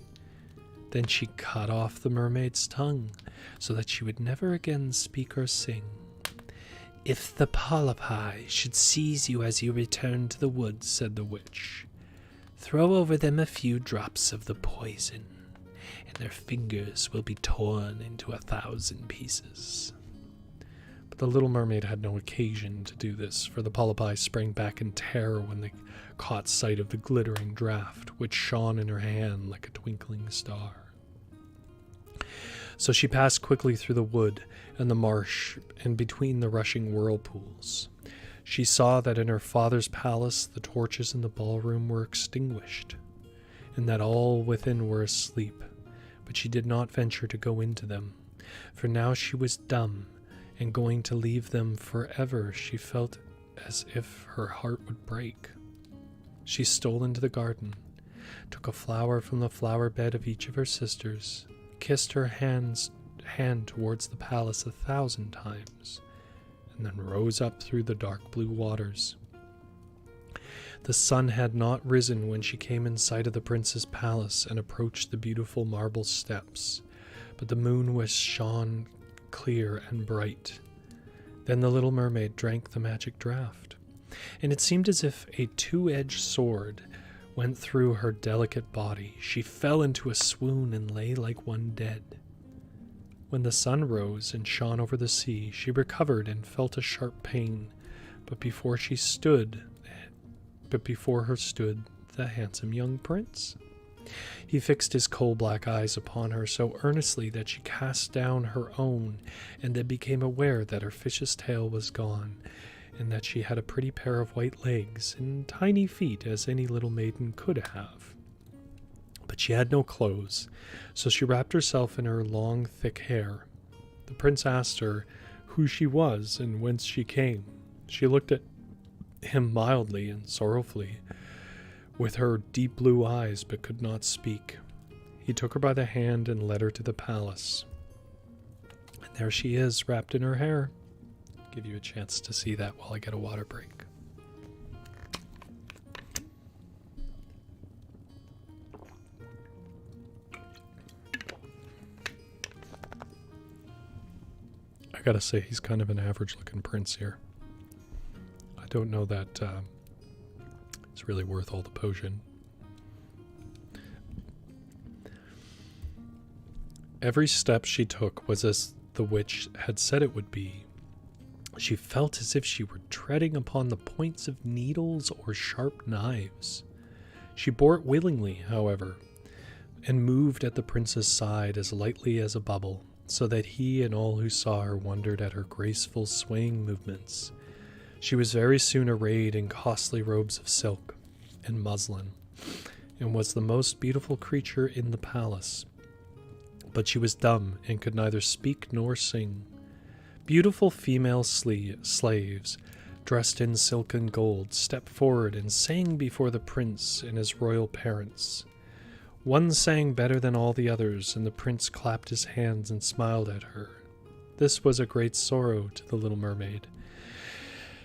Then she cut off the mermaid's tongue, so that she would never again speak or sing. "If the polypi should seize you as you return to the woods," said the witch, "throw over them a few drops of the poison, and their fingers will be torn into 1,000 pieces." But the little mermaid had no occasion to do this, for the polypi sprang back in terror when they caught sight of the glittering draft, which shone in her hand like a twinkling star. So she passed quickly through the wood and the marsh and between the rushing whirlpools. She saw that in her father's palace the torches in the ballroom were extinguished, and that all within were asleep, but she did not venture to go into them, for now she was dumb, and going to leave them forever she felt as if her heart would break. She stole into the garden, took a flower from the flower bed of each of her sisters, kissed her hand towards the palace 1,000 times, and then rose up through the dark blue waters. The sun had not risen when she came in sight of the prince's palace and approached the beautiful marble steps, but the moon was shone clear and bright. Then the little mermaid drank the magic draught, and it seemed as if a two-edged sword went through her delicate body. She fell into a swoon and lay like one dead. When the sun rose and shone over the sea, she recovered and felt a sharp pain, but before her stood the handsome young prince. He fixed his coal-black eyes upon her so earnestly that she cast down her own, and then became aware that her fish's tail was gone, and that she had a pretty pair of white legs and tiny feet as any little maiden could have. But she had no clothes, so she wrapped herself in her long, thick hair. The prince asked her who she was and whence she came. She looked at him mildly and sorrowfully with her deep blue eyes, but could not speak. He took her by the hand and led her to the palace. And there she is, wrapped in her hair. I'll give you a chance to see that while I get a water break. I gotta say, he's kind of an average-looking prince here. I don't know that it's really worth all the potion. Every step she took was as the witch had said it would be. She felt as if she were treading upon the points of needles or sharp knives. She bore it willingly, however, and moved at the prince's side as lightly as a bubble, so that he and all who saw her wondered at her graceful swaying movements. She was very soon arrayed in costly robes of silk and muslin, and was the most beautiful creature in the palace. But she was dumb and could neither speak nor sing. Beautiful female slaves, dressed in silk and gold, stepped forward and sang before the prince and his royal parents. One sang better than all the others, and the prince clapped his hands and smiled at her. This was a great sorrow to the little mermaid,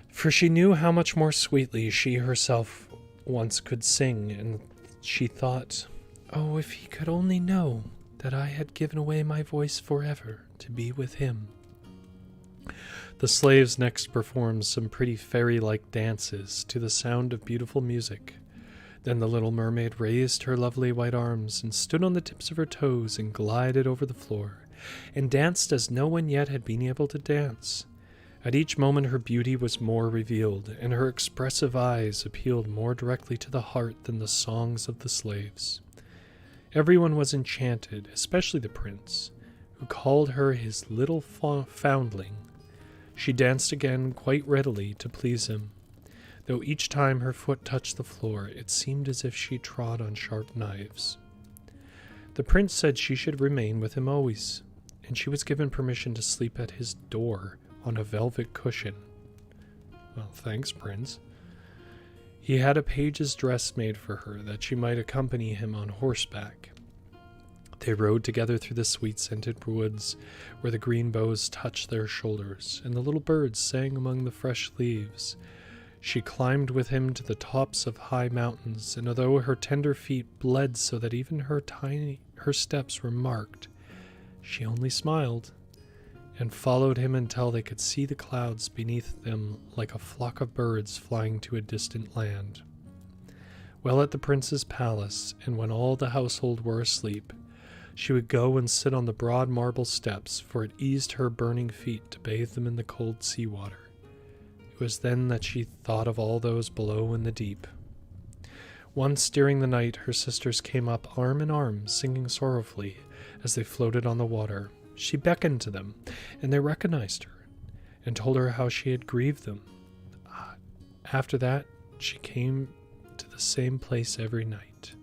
for she knew how much more sweetly she herself once could sing, and she thought, "Oh, if he could only know that I had given away my voice forever to be with him." The slaves next performed some pretty fairy-like dances to the sound of beautiful music. Then the little mermaid raised her lovely white arms and stood on the tips of her toes and glided over the floor, and danced as no one yet had been able to dance. At each moment her beauty was more revealed, and her expressive eyes appealed more directly to the heart than the songs of the slaves. Everyone was enchanted, especially the prince, who called her his little foundling. She danced again quite readily to please him, though each time her foot touched the floor it seemed as if she trod on sharp knives. The prince said she should remain with him always, and she was given permission to sleep at his door on a velvet cushion. Well, thanks, Prince. He had a page's dress made for her that she might accompany him on horseback. They rode together through the sweet-scented woods, where the green boughs touched their shoulders, and the little birds sang among the fresh leaves. She climbed with him to the tops of high mountains, and although her tender feet bled so that even her steps were marked, she only smiled, and followed him until they could see the clouds beneath them like a flock of birds flying to a distant land. Well, at the prince's palace, and when all the household were asleep, she would go and sit on the broad marble steps, for it eased her burning feet to bathe them in the cold sea water. It was then that she thought of all those below in the deep. Once during the night her sisters came up arm in arm, singing sorrowfully as they floated on the water, She beckoned to them, and they recognized her, and told her how she had grieved them. After that, she came to the same place every night.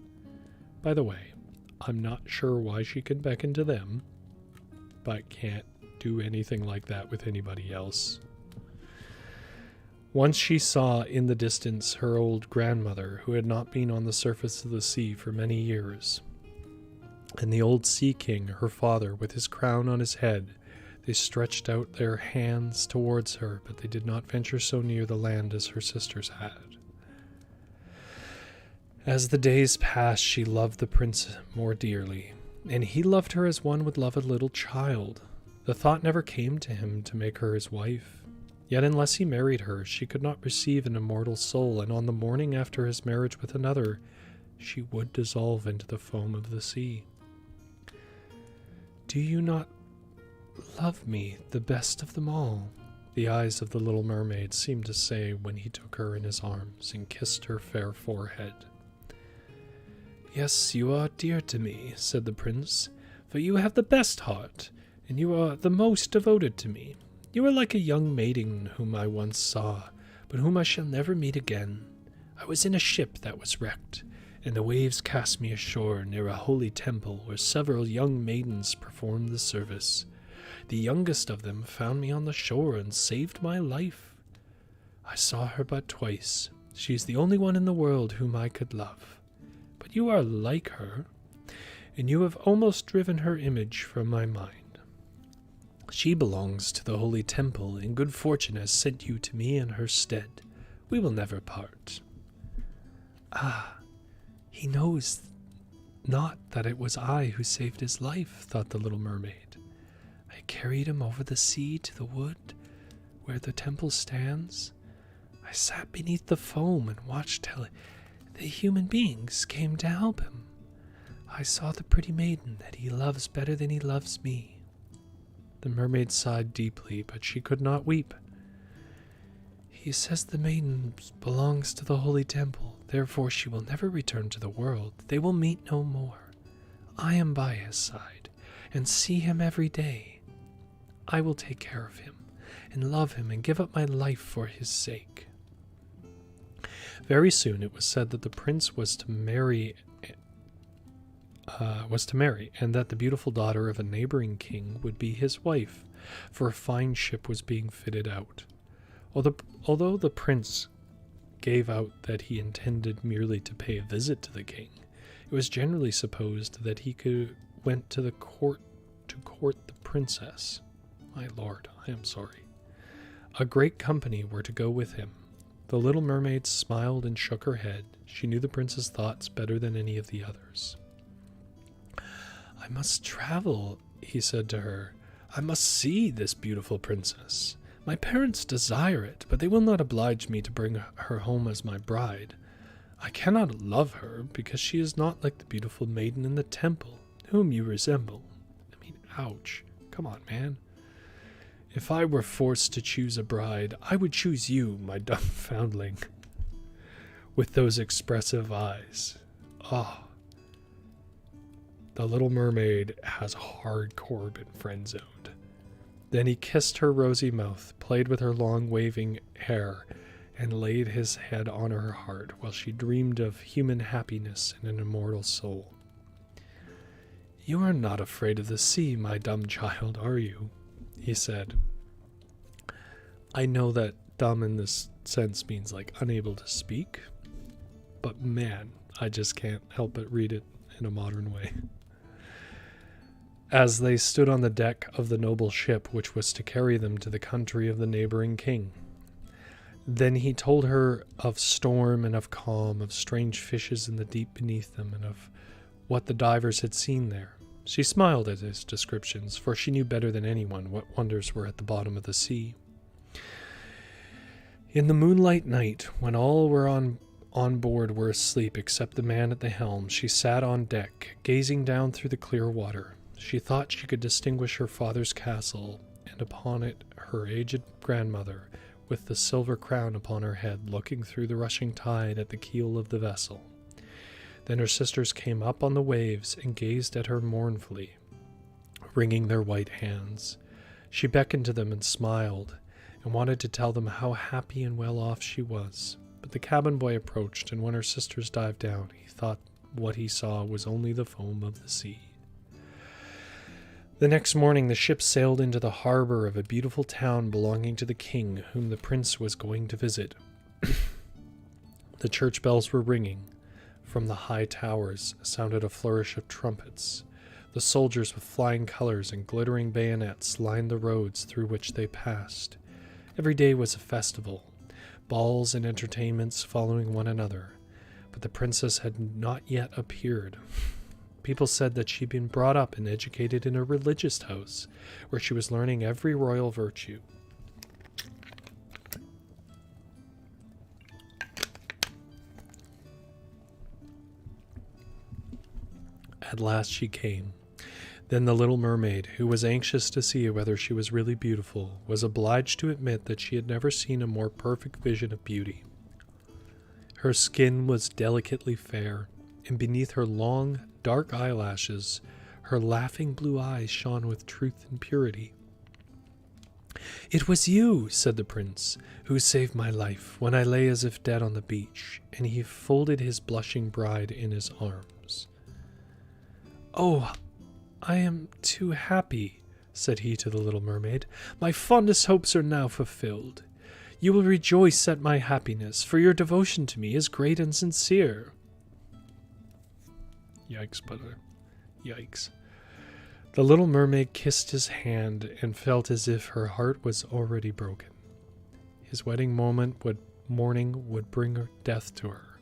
By the way, I'm not sure why she can beckon to them, but can't do anything like that with anybody else. Once she saw in the distance her old grandmother, who had not been on the surface of the sea for many years, and the old sea king, her father, with his crown on his head. They stretched out their hands towards her, but they did not venture so near the land as her sisters had. As the days passed, she loved the prince more dearly, and he loved her as one would love a little child. The thought never came to him to make her his wife. Yet unless he married her, she could not receive an immortal soul, and on the morning after his marriage with another, she would dissolve into the foam of the sea. Do you not love me, the best of them all? The eyes of the little mermaid seemed to say when he took her in his arms and kissed her fair forehead. Yes, you are dear to me, said the prince, for you have the best heart, and you are the most devoted to me. You are like a young maiden whom I once saw, but whom I shall never meet again. I was in a ship that was wrecked, and the waves cast me ashore near a holy temple where several young maidens performed the service. The youngest of them found me on the shore and saved my life. I saw her but twice. She is the only one in the world whom I could love. But you are like her, and you have almost driven her image from my mind. She belongs to the holy temple, and good fortune has sent you to me in her stead. We will never part. Ah, he knows not that it was I who saved his life, thought the little mermaid. I carried him over the sea to the wood where the temple stands. I sat beneath the foam and watched till the human beings came to help him. I saw the pretty maiden that he loves better than he loves me. The mermaid sighed deeply, but she could not weep. He says the maiden belongs to the holy temple, therefore she will never return to the world. They will meet no more. I am by his side, and see him every day. I will take care of him, and love him, and give up my life for his sake. Very soon it was said that the prince was to marry, and that the beautiful daughter of a neighboring king would be his wife, for a fine ship was being fitted out. Although the prince gave out that he intended merely to pay a visit to the king, it was generally supposed that he went to the court to court the princess. My lord, I am sorry. A great company were to go with him. The little mermaid smiled and shook her head. She knew the prince's thoughts better than any of the others. I must travel, he said to her. I must see this beautiful princess. My parents desire it, but they will not oblige me to bring her home as my bride. I cannot love her, because she is not like the beautiful maiden in the temple, whom you resemble. I mean, ouch. Come on, man. If I were forced to choose a bride, I would choose you, my dumb foundling, with those expressive eyes. Ah. The little mermaid has hardcore been friend-zoned. Then he kissed her rosy mouth, played with her long waving hair, and laid his head on her heart while she dreamed of human happiness and an immortal soul. You are not afraid of the sea, my dumb child, are you? He said. I know that dumb in this sense means like unable to speak, but man, I just can't help but read it in a modern way. As they stood on the deck of the noble ship which was to carry them to the country of the neighboring king. Then he told her of storm and of calm, of strange fishes in the deep beneath them, and of what the divers had seen there. She smiled at his descriptions, for she knew better than anyone what wonders were at the bottom of the sea. In the moonlight night, when all were on board were asleep except the man at the helm, she sat on deck, gazing down through the clear water. She thought she could distinguish her father's castle, and upon it her aged grandmother, with the silver crown upon her head, looking through the rushing tide at the keel of the vessel. Then her sisters came up on the waves and gazed at her mournfully. wringing their white hands. She beckoned to them and smiled, and wanted to tell them how happy and well off she was. But the cabin boy approached, and when her sisters dived down, he thought what he saw was only the foam of the sea. The next morning, the ship sailed into the harbor of a beautiful town belonging to the king, whom the prince was going to visit. The church bells were ringing. From the high towers sounded a flourish of trumpets. The soldiers with flying colors and glittering bayonets lined the roads through which they passed. Every day was a festival, balls and entertainments following one another, but the princess had not yet appeared. People said that she'd been brought up and educated in a religious house, where she was learning every royal virtue. At last she came. Then the little mermaid, who was anxious to see whether she was really beautiful, was obliged to admit that she had never seen a more perfect vision of beauty. Her skin was delicately fair, and beneath her long, dark eyelashes, her laughing blue eyes shone with truth and purity. "It was you," said the prince, "who saved my life when I lay as if dead on the beach," and he folded his blushing bride in his arms. "Oh, I am too happy," said he to the little mermaid. "My fondest hopes are now fulfilled. You will rejoice at my happiness, for your devotion to me is great and sincere." Yikes, brother. Yikes. The little mermaid kissed his hand and felt as if her heart was already broken. His wedding morning would bring her death to her,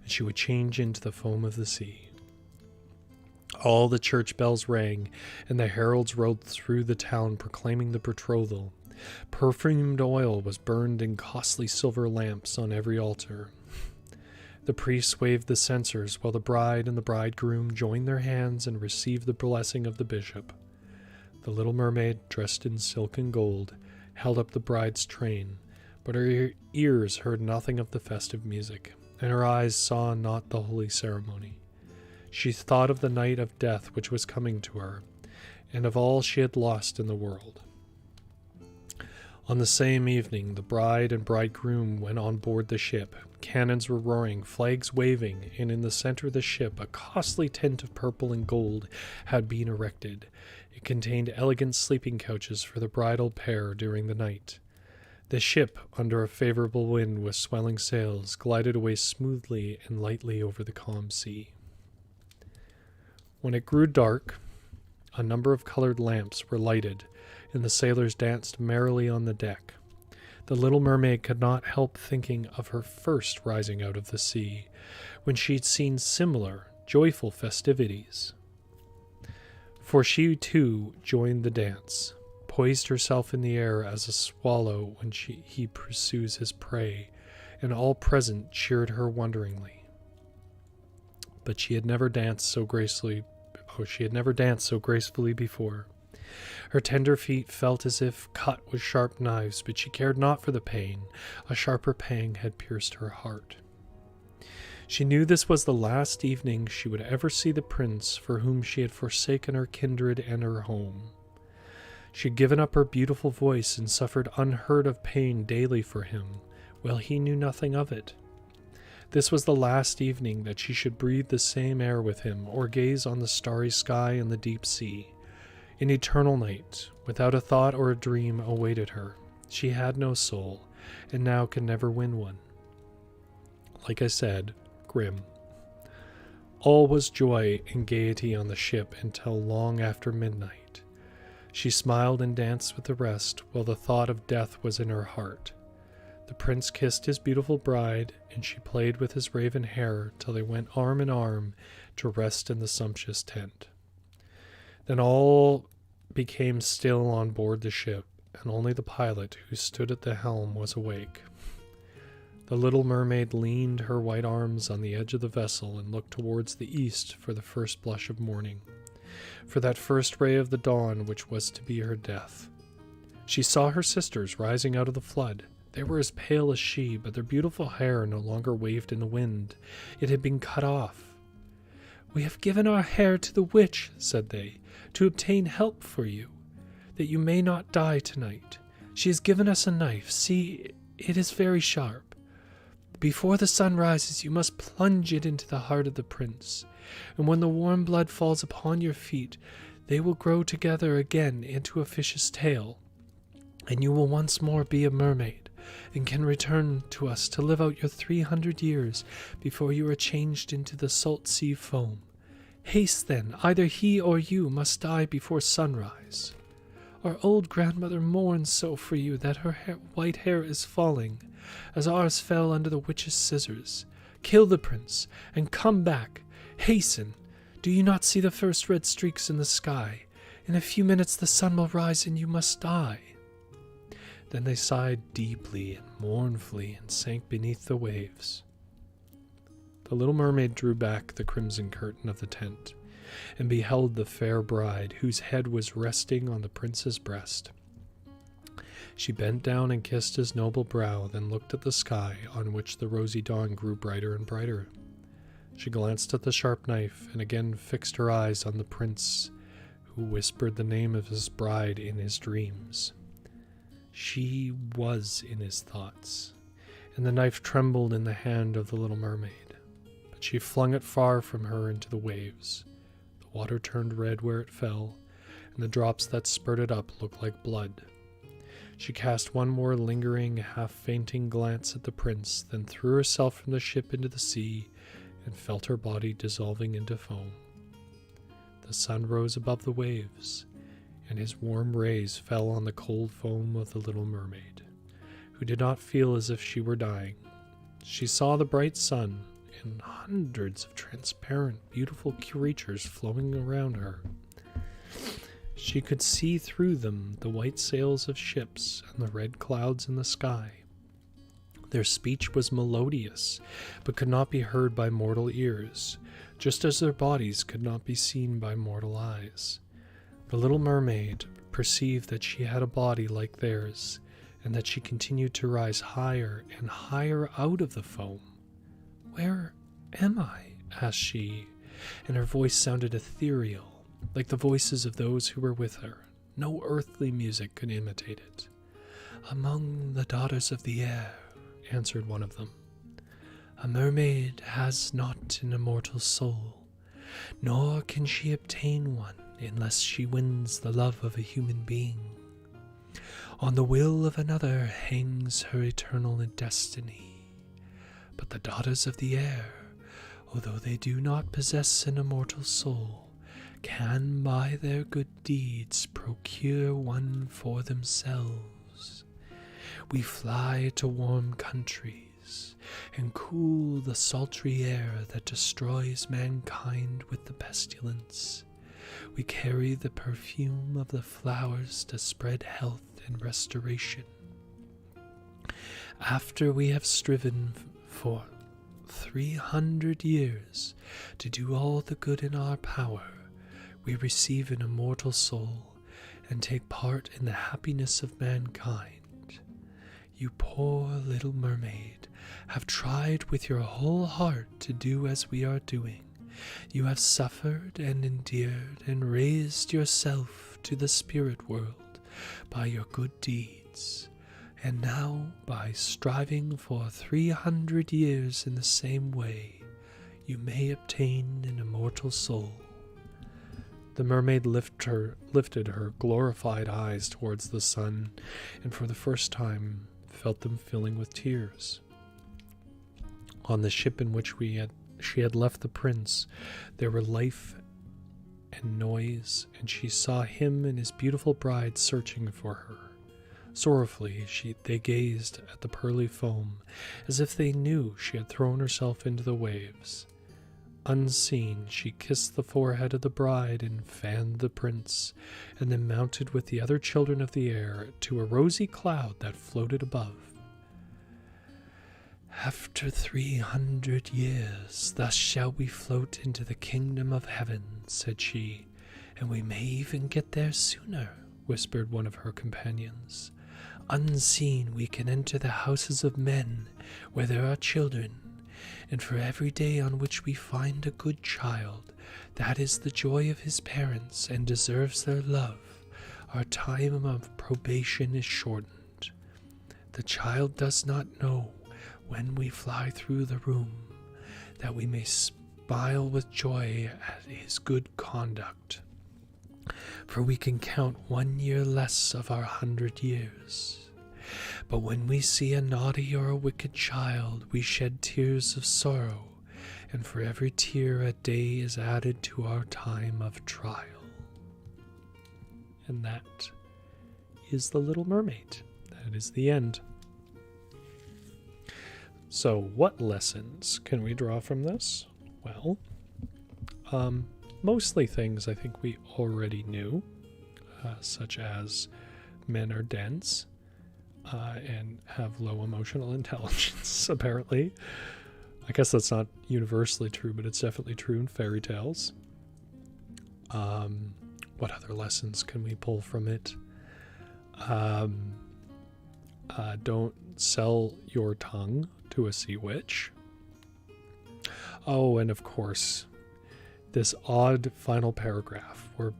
and she would change into the foam of the sea. All the church bells rang, and the heralds rode through the town proclaiming the betrothal. Perfumed oil was burned in costly silver lamps on every altar. The priests waved the censers, while the bride and the bridegroom joined their hands and received the blessing of the bishop. The little mermaid, dressed in silk and gold, held up the bride's train, but her ears heard nothing of the festive music, and her eyes saw not the holy ceremony. She thought of the night of death which was coming to her, and of all she had lost in the world. On the same evening, the bride and bridegroom went on board the ship. Cannons were roaring, flags waving, and in the center of the ship a costly tent of purple and gold had been erected. It contained elegant sleeping couches for the bridal pair during the night. The ship, under a favorable wind with swelling sails, glided away smoothly and lightly over the calm sea. When it grew dark, a number of colored lamps were lighted, and the sailors danced merrily on the deck. The little mermaid could not help thinking of her first rising out of the sea, when she'd seen similar, joyful festivities. For she, too, joined the dance, poised herself in the air as a swallow when he pursues his prey, and all present cheered her wonderingly. But she had never danced so gracefully before. Her tender feet felt as if cut with sharp knives, but she cared not for the pain. A sharper pang had pierced her heart. She knew this was the last evening she would ever see the prince for whom she had forsaken her kindred and her home. She had given up her beautiful voice and suffered unheard of pain daily for him, while he knew nothing of it. This was the last evening that she should breathe the same air with him, or gaze on the starry sky and the deep sea. An eternal night, without a thought or a dream, awaited her. She had no soul, and now could never win one. Like I said, grim. All was joy and gaiety on the ship until long after midnight. She smiled and danced with the rest, while the thought of death was in her heart. The prince kissed his beautiful bride, and she played with his raven hair till they went arm in arm to rest in the sumptuous tent. Then all became still on board the ship, and only the pilot, who stood at the helm, was awake. The little mermaid leaned her white arms on the edge of the vessel and looked towards the east for the first blush of morning, for that first ray of the dawn which was to be her death. She saw her sisters rising out of the flood. They were as pale as she, but their beautiful hair no longer waved in the wind. It had been cut off. "We have given our hair to the witch," said they, "to obtain help for you, that you may not die tonight. She has given us a knife. See, it is very sharp. Before the sun rises, you must plunge it into the heart of the prince, and when the warm blood falls upon your feet, they will grow together again into a fish's tail, and you will once more be a mermaid, and can return to us to live out your 300 years before you are changed into the salt sea foam. Haste then, either he or you must die before sunrise. Our old grandmother mourns so for you that her white hair is falling, as ours fell under the witch's scissors. Kill the prince, and come back. Hasten. Do you not see the first red streaks in the sky? In a few minutes the sun will rise, and you must die." Then they sighed deeply and mournfully and sank beneath the waves. The little mermaid drew back the crimson curtain of the tent, and beheld the fair bride, whose head was resting on the prince's breast. She bent down and kissed his noble brow, then looked at the sky, on which the rosy dawn grew brighter and brighter. She glanced at the sharp knife, and again fixed her eyes on the prince, who whispered the name of his bride in his dreams. She was in his thoughts, and the knife trembled in the hand of the little mermaid, but she flung it far from her into the waves. The water turned red where it fell, and the drops that spurted up looked like blood. She cast one more lingering, half-fainting glance at the prince, then threw herself from the ship into the sea, and felt her body dissolving into foam. The sun rose above the waves, and his warm rays fell on the cold foam of the little mermaid, who did not feel as if she were dying. She saw the bright sun and hundreds of transparent, beautiful creatures flowing around her. She could see through them the white sails of ships and the red clouds in the sky. Their speech was melodious, but could not be heard by mortal ears, just as their bodies could not be seen by mortal eyes. The little mermaid perceived that she had a body like theirs, and that she continued to rise higher and higher out of the foam. "Where am I?" asked she, and her voice sounded ethereal, like the voices of those who were with her. No earthly music could imitate it. "Among the daughters of the air," answered one of them. "A mermaid has not an immortal soul, nor can she obtain one unless she wins the love of a human being. On the will of another hangs her eternal destiny. But the daughters of the air, although they do not possess an immortal soul, can by their good deeds procure one for themselves. We fly to warm countries and cool the sultry air that destroys mankind with the pestilence. We carry the perfume of the flowers to spread health and restoration. After we have striven for 300 years to do all the good in our power, we receive an immortal soul and take part in the happiness of mankind. You poor little mermaid have tried with your whole heart to do as we are doing. You have suffered and endured and raised yourself to the spirit world by your good deeds, and now, by striving for 300 years in the same way, you may obtain an immortal soul." The mermaid lifted her glorified eyes towards the sun, and for the first time felt them filling with tears. On the ship in which she had left the prince, there were life and noise, and she saw him and his beautiful bride searching for her. Sorrowfully they gazed at the pearly foam, as if they knew she had thrown herself into the waves. Unseen, she kissed the forehead of the bride and fanned the prince, and then mounted with the other children of the air to a rosy cloud that floated above. "After 300 years, thus shall we float into the kingdom of heaven," said she, "and we may even get there sooner," whispered one of her companions. "Unseen, we can enter the houses of men, where there are children, And for every day on which we find a good child, that is the joy of his parents and deserves their love, our time of probation is shortened. The child does not know, when we fly through the room, that we may smile with joy at his good conduct. For we can count 1 year less of our 100 years. But when we see a naughty or a wicked child, we shed tears of sorrow, and for every tear a day is added to our time of trial. And that is The Little Mermaid. That is the end. So what lessons can we draw from this? Well, mostly things I think we already knew, such as men are dense and have low emotional intelligence, apparently. I guess that's not universally true, but it's definitely true in fairy tales. What other lessons can we pull from it? Don't sell your tongue to a sea witch. Oh, and of course, this odd final paragraph where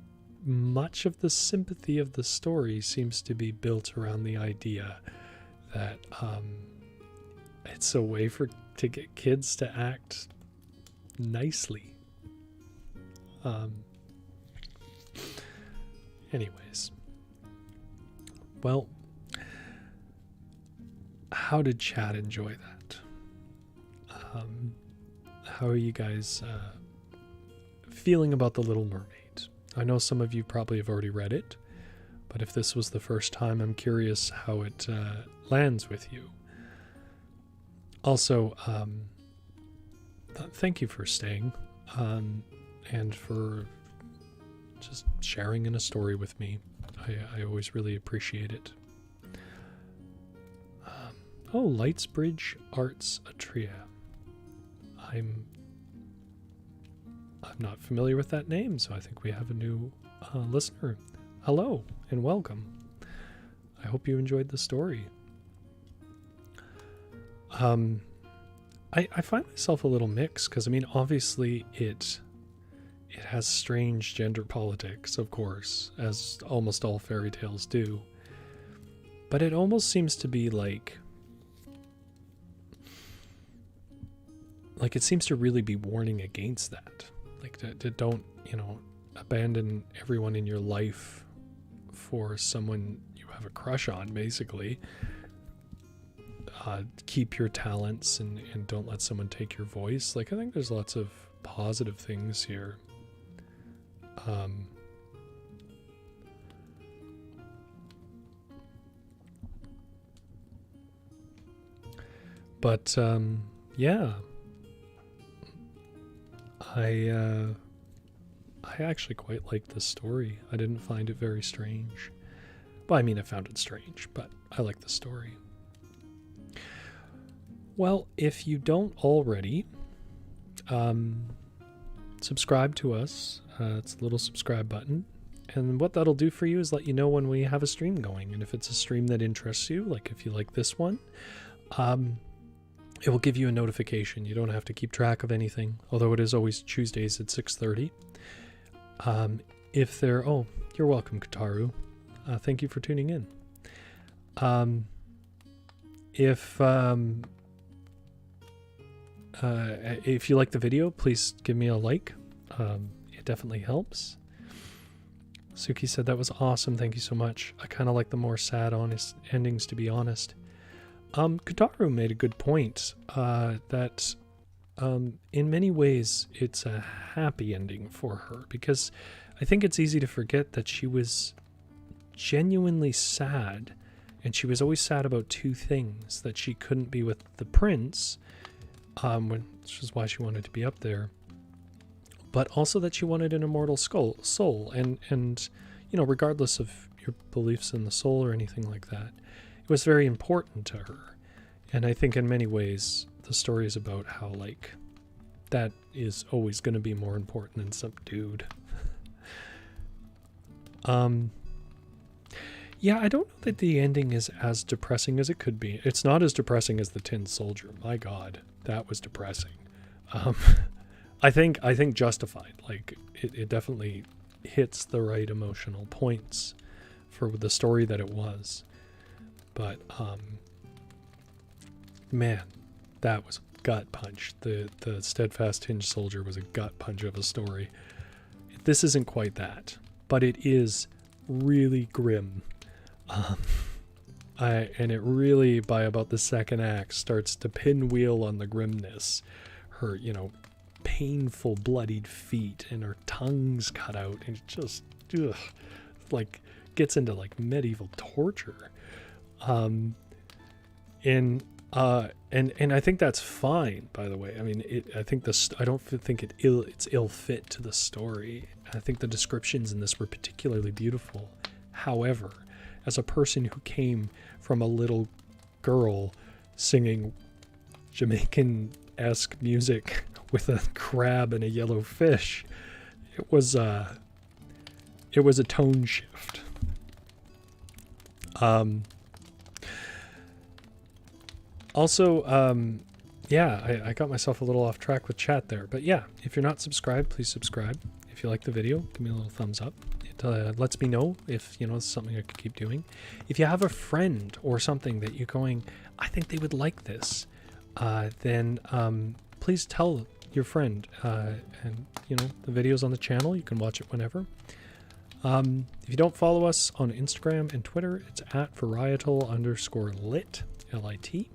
much of the sympathy of the story seems to be built around the idea that it's a way to get kids to act nicely. Anyways, well, how did Chad enjoy that? How are you guys feeling about The Little Mermaid? I know some of you probably have already read it, but if this was the first time, I'm curious how it lands with you. Also, thank you for staying and for just sharing in a story with me. I always really appreciate it. Oh, Lightsbridge Arts Atria. I'm not familiar with that name, so I think we have a new listener. Hello and welcome. I hope you enjoyed the story. I find myself a little mixed because, I mean, obviously it has strange gender politics, of course, as almost all fairy tales do. But it almost seems to be like it seems to really be warning against that. Like, to don't, abandon everyone in your life for someone you have a crush on, basically. Keep your talents and don't let someone take your voice. Like, I think there's lots of positive things here. Yeah. I actually quite liked this story. I didn't find it very strange. Well, I mean, I found it strange, but I like the story. Well, if you don't already, subscribe to us. It's a little subscribe button. And what that'll do for you is let you know when we have a stream going. And if it's a stream that interests you, like if you like this one, it will give you a notification. You don't have to keep track of anything, although it is always Tuesdays at 6:30. You're welcome, Kataru. Thank you for tuning in. If you like the video, please give me a like. It definitely helps. Suki said that was awesome. Thank you so much. I kind of like the more sad, honest endings, to be honest. Kataru made a good point that in many ways it's a happy ending for her, because I think it's easy to forget that she was genuinely sad, and she was always sad about two things: that she couldn't be with the prince, which is why she wanted to be up there, but also that she wanted an immortal soul, and regardless of your beliefs in the soul or anything like that, it was very important to her. And I think in many ways the story is about how, like, that is always going to be more important than some dude. Yeah, I don't know that the ending is as depressing as it could be. It's not as depressing as the Tin Soldier. My God, that was depressing. Um, I think justified. Like it definitely hits the right emotional points for the story that it was. But man, that was a gut punch. The Steadfast Hinge Soldier was a gut punch of a story. This isn't quite that, but it is really grim. And it really, by about the second act, starts to pinwheel on the grimness. Her, painful bloodied feet and her tongue's cut out, and it just like gets into like medieval torture. And I think that's fine, by the way. I mean, I think I don't think it's ill fit to the story. I think the descriptions in this were particularly beautiful. However, as a person who came from a little girl singing Jamaican-esque music with a crab and a yellow fish, it was a tone shift. Also, I got myself a little off track with chat there. But yeah, if you're not subscribed, please subscribe. If you like the video, give me a little thumbs up. It lets me know if, it's something I could keep doing. If you have a friend or something that you're going, I think they would like this, then please tell your friend. And, the video's on the channel. You can watch it whenever. If you don't follow us on Instagram and Twitter, it's at varietal_lit, L-I-T.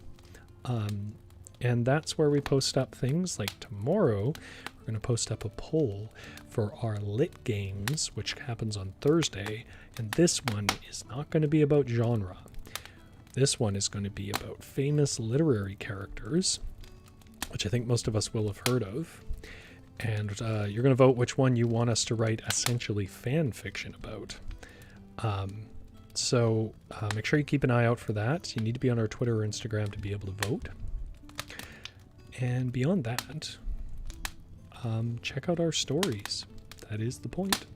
And that's where we post up things like tomorrow. We're going to post up a poll for our lit games, which happens on Thursday. And this one is not going to be about genre. This one is going to be about famous literary characters, which I think most of us will have heard of. And you're going to vote which one you want us to write essentially fan fiction about. So make sure you keep an eye out for that. You need to be on our Twitter or Instagram to be able to vote. And beyond that, check out our stories. That is the point.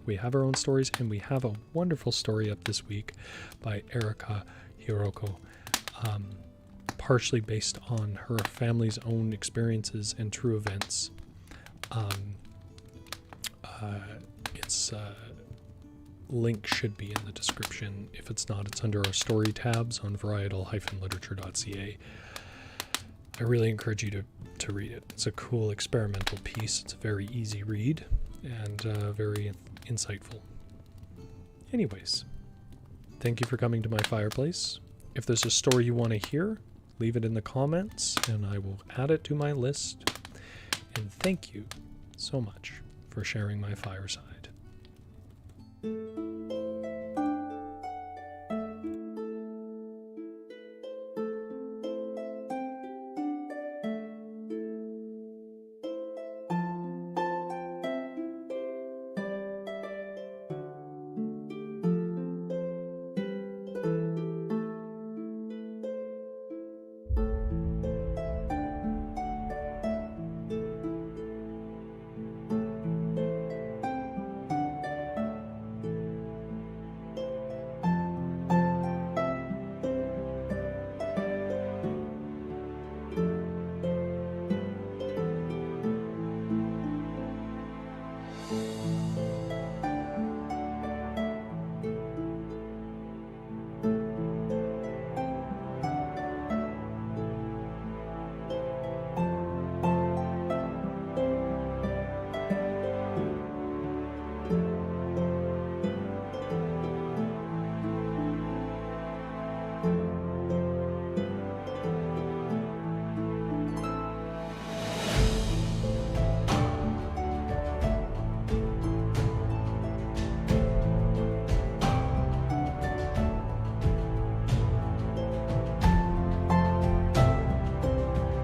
We have our own stories, and we have a wonderful story up this week by Erika Hiroko, partially based on her family's own experiences and true events. Its link should be in the description. If it's not, it's under our story tabs on varietal-literature.ca. I really encourage you to read it. It's a cool experimental piece. It's a very easy read and very insightful. Anyways, thank you for coming to my fireplace. If there's a story you want to hear, leave it in the comments and I will add it to my list. And thank you so much for sharing my fireside.